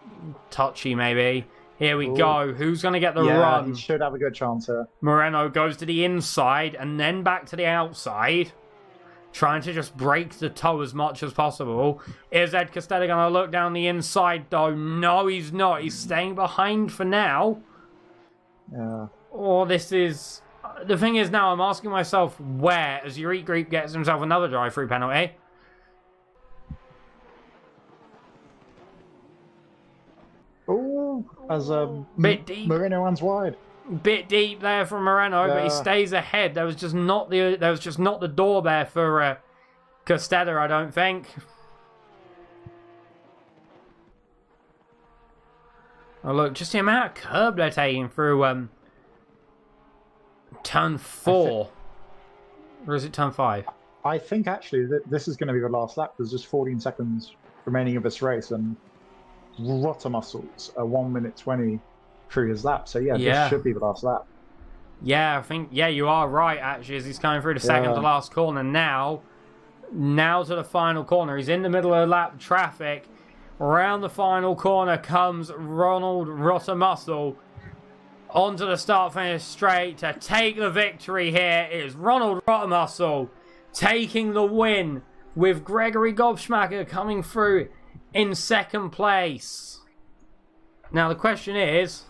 touchy, maybe. Here we go. Who's going to get the run? He should have a good chance here. Moreno goes to the inside and then back to the outside. Trying to just break the toe as much as possible. Is Ed Costeta going to look down the inside, though? No, he's not. He's staying behind for now. Yeah. Oh, this is... The thing is now, I'm asking myself where, as Urique Group gets himself another drive-through penalty. Oh, as bit deep. Moreno runs wide. Bit deep there from Moreno, but he stays ahead. There was just not the door there for Costeta, I don't think. Oh look, just the amount of curb they're taking through turn 4. Or is it turn 5? I think actually that this is going to be the last lap. There's just 14 seconds remaining of this race, and Rotomuscles are 1 minute 20 through his lap. So yeah, this should be the last lap. Yeah, I think you are right actually, as he's coming through the second to last corner now. Now to the final corner. He's in the middle of lap traffic. Around the final corner comes Ronald Rotomuscle onto the start-finish straight to take the victory here. It is Ronald Rotomuscle taking the win with Gregory Gobschmacker coming through in second place. Now the question is,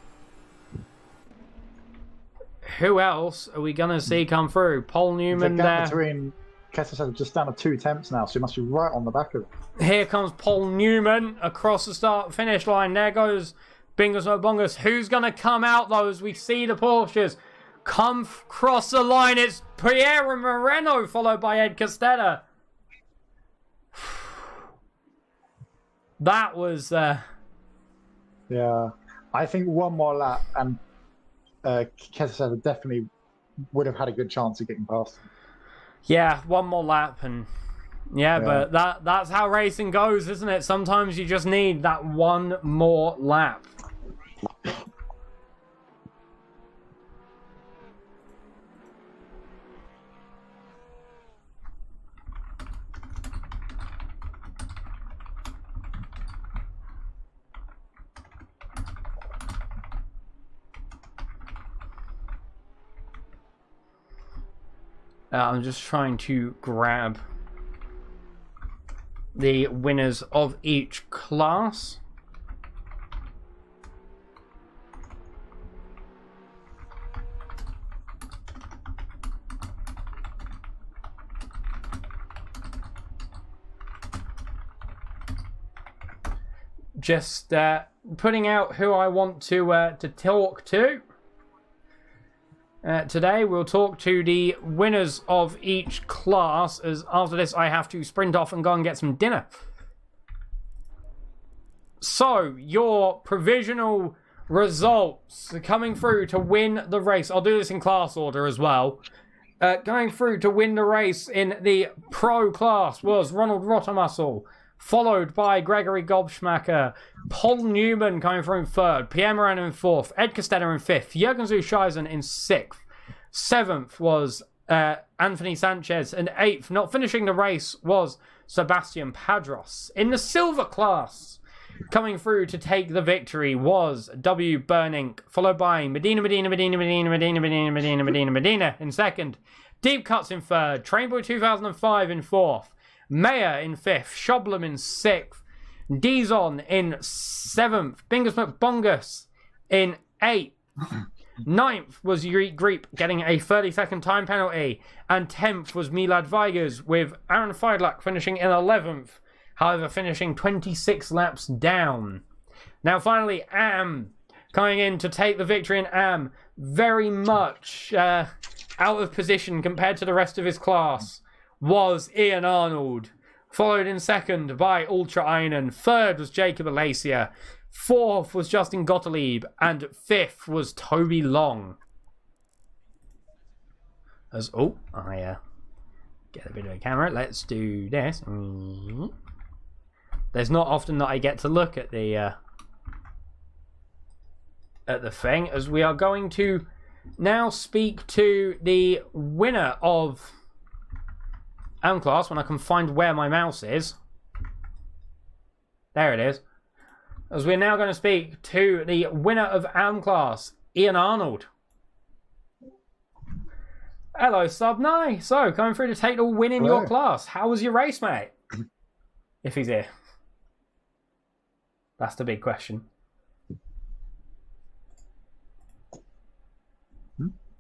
who else are we going to see come through? Paul Newman there. Between Costeta just down to 2 attempts now, so he must be right on the back of it. Here comes Paul Newman across the start-finish line. There goes Bingus No Bongus. Who's going to come out, though, as we see the Porsches come across the line? It's Pierre Moreno, followed by Ed Costeta. That was... Yeah. I think one more lap, and Costeta definitely would have had a good chance of getting past him. Yeah, one more lap, and... Yeah, but that's how racing goes, isn't it? Sometimes you just need that one more lap. I'm just trying to grab the winners of each class. Just putting out who I want to talk to. Today we'll talk to the winners of each class, as after this I have to sprint off and go and get some dinner. So, your provisional results coming through to win the race. I'll do this in class order as well. Going through to win the race in the pro class was Ronald Rotomuscle, followed by Gregory Gobschmacker, Paul Newman coming through in 3rd, Pierre Moreno in 4th, Ed Costeta in 5th, Jurgen Johnson in 6th. 7th was Anthony Sanchez, and 8th, not finishing the race, was Sebastian Padros. In the silver class, coming through to take the victory was W. Burnink, followed by Medina in 2nd, Deep Cuts in 3rd, Trainboy 2005 in 4th, Mayer in 5th, Shoblem in 6th, Dizon in 7th, Bingus McBongus in 8th, 9th was Urique Group getting a 30-second time penalty, and 10th was Milad Vigers, with Aaron Feidlach finishing in 11th, however finishing 26 laps down. Now finally, Am coming in to take the victory, in Am very much out of position compared to the rest of his class was Ian Arnold, followed in 2nd by Ultra Einen. 3rd was Jacob Alacia. 4th was Justin Gottlieb, and 5th was Toby Long. As I get a bit of a camera. Let's do this. There's not often that I get to look at the thing, as we are going to now speak to the winner of AM class when I can find where my mouse is. There it is. As we're now going to speak to the winner of AM class, Ian Arnold. Hello, Sub 9. So, coming through to take the win in your class. How was your race, mate? If he's here. That's the big question.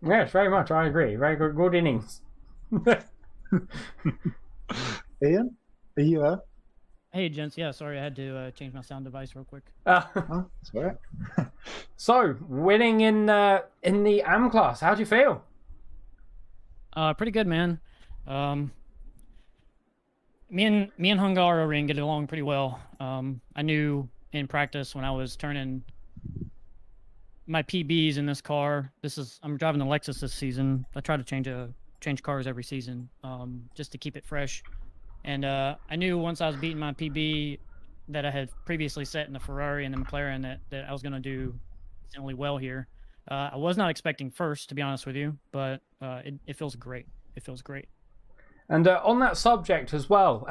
Yes, very much. I agree. Very good innings. Ian, are you there? Hey, gents. Yeah, sorry, I had to change my sound device real quick. That's all right. So, winning in the AM class, how do you feel? Pretty good, man. Me and HUNGARORING get along pretty well. I knew in practice when I was turning my PBs in this car. I'm driving the Lexus this season. I try to change cars every season, just to keep it fresh. And I knew once I was beating my PB that I had previously set in the Ferrari and the McLaren that I was going to do decently well here. I was not expecting first, to be honest with you, but it feels great. It feels great. And on that subject as well,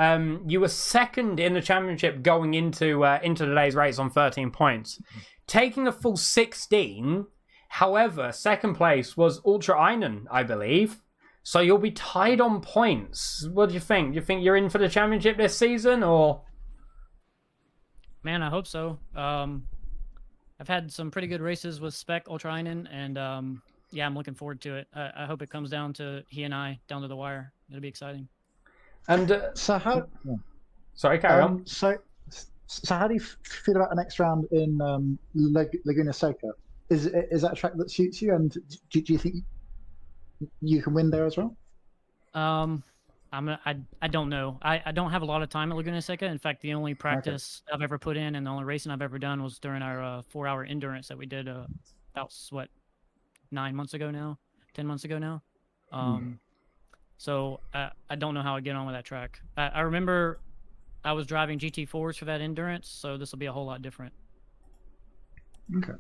you were second in the championship going into today's race on 13 points, taking a full 16. However, second place was Ultra Einen, I believe. So you'll be tied on points. What do you think? Do you think you're in for the championship this season, or? Man, I hope so. I've had some pretty good races with Spec Ultra Einen, and yeah, I'm looking forward to it. I hope it comes down to he and I down to the wire. It'll be exciting. And so how? Sorry, carry on. So how do you feel about the next round in Laguna Seca? Is that a track that suits you? And do you think you can win there as well? I don't know. I don't have a lot of time at Laguna Seca. In fact, the only practice I've ever put in and the only racing I've ever done was during our 4-hour endurance that we did about 9 months ago now, 10 months ago now. So I don't know how I get on with that track. I remember I was driving GT4s for that endurance, so this will be a whole lot different. Okay.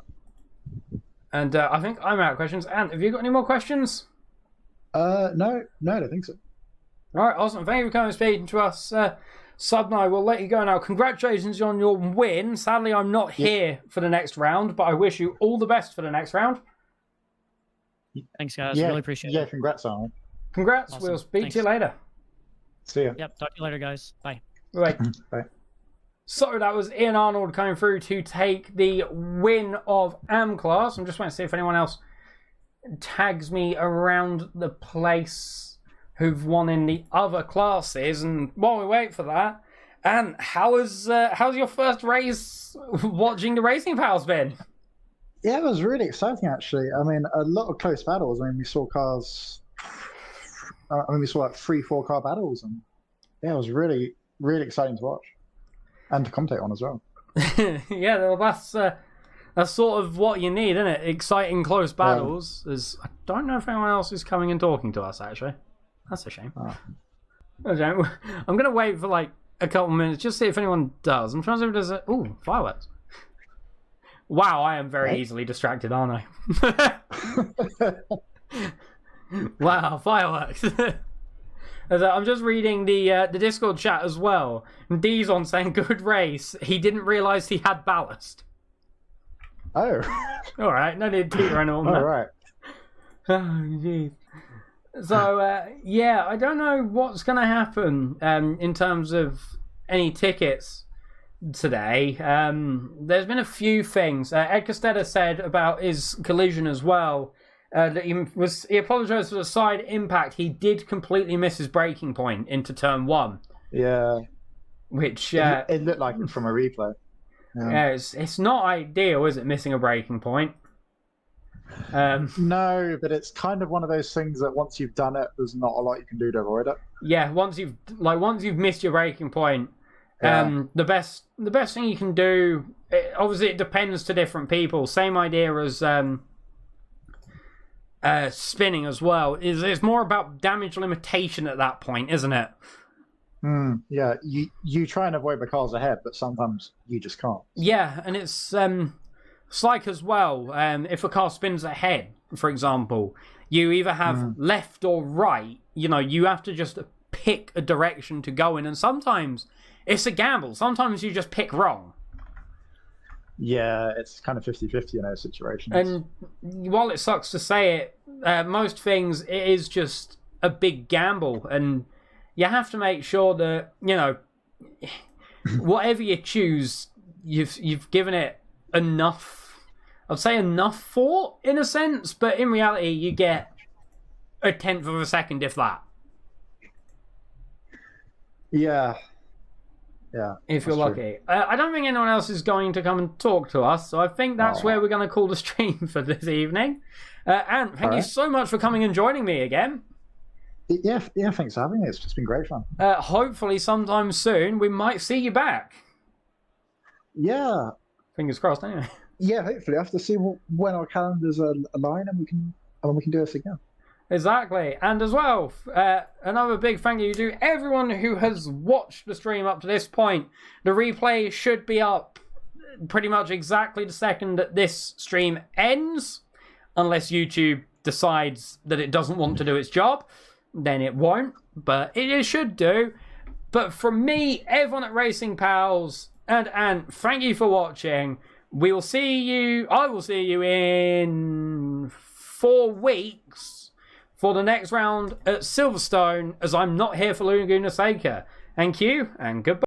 And I think I'm out of questions. Ant, have you got any more questions? No, I don't think so. All right, awesome. Thank you for coming and speaking to us. Sub, I will let you go now. Congratulations on your win. Sadly, I'm not here for the next round, but I wish you all the best for the next round. Thanks, guys. Really appreciate it. Yeah, congrats on it. Congrats. Awesome. We'll speak to you later. See ya. Yep, talk to you later, guys. Bye. Bye. Bye. So that was Ian Arnold coming through to take the win of AM class. I'm just waiting to see if anyone else tags me around the place who've won in the other classes. And while we wait for that, and how's your first race watching the Racing Pals been? Yeah, it was really exciting actually. I mean, a lot of close battles. I mean, we saw cars. We saw like 3-4 car battles, and yeah, it was really exciting to watch and to commentate on as well. Yeah, well, that's sort of what you need, isn't it? Exciting close battles. I don't know if anyone else is coming and talking to us, actually. That's a shame. Okay, I'm going to wait for like a couple minutes, just see if anyone does. I'm trying to see if there's a... Ooh, fireworks. Wow, I am very easily distracted, aren't I? Wow, fireworks. I'm just reading the Discord chat as well. D's on saying, good race. He didn't realise he had ballast. Oh. All right, no need to keep running on that. All right. Oh, jeez. So, yeah, I don't know what's going to happen in terms of any tickets today. There's been a few things. Ed Costeta said about his collision as well. That he apologised for the side impact. He did completely miss his braking point into turn 1. Yeah. Which it looked like it from a replay. Yeah, it's not ideal, is it? Missing a braking point. No, but it's kind of one of those things that once you've done it, there's not a lot you can do to avoid it. Yeah, once you've missed your braking point, the best thing you can do. Obviously, it depends to different people. Same idea as spinning as well. It's more about damage limitation at that point, isn't it? Yeah, you try and avoid the cars ahead, but sometimes you just can't. Yeah, and it's like as well, if a car spins ahead, for example, you either have left or right. You know, you have to just pick a direction to go in, and sometimes it's a gamble. Sometimes you just pick wrong. Yeah, it's kind of 50-50 in those situations. And while it sucks to say it, most things, it is just a big gamble, and you have to make sure that, you know, whatever you choose, you've given it enough, I'd say enough thought, in a sense, but in reality, you get a tenth of a second, if that. Yeah. If you're lucky. I don't think anyone else is going to come and talk to us, so I think that's where we're going to call the stream for this evening. Ant, thank you so much for coming and joining me again. Yeah, thanks for having me. It's just been great fun. Hopefully sometime soon we might see you back. Yeah. Fingers crossed, anyway. Yeah, hopefully. I have to see when our calendars align and we can do this again. Exactly. And as well, another big thank you to everyone who has watched the stream up to this point. The replay should be up pretty much exactly the second that this stream ends, unless YouTube decides that it doesn't want to do its job. Then it won't, but it should do. But from me, everyone at Racing Pals, and Ant, thank you for watching. I will see you in 4 weeks for the next round at Silverstone, as I'm not here for Laguna Seca. Thank you, and goodbye.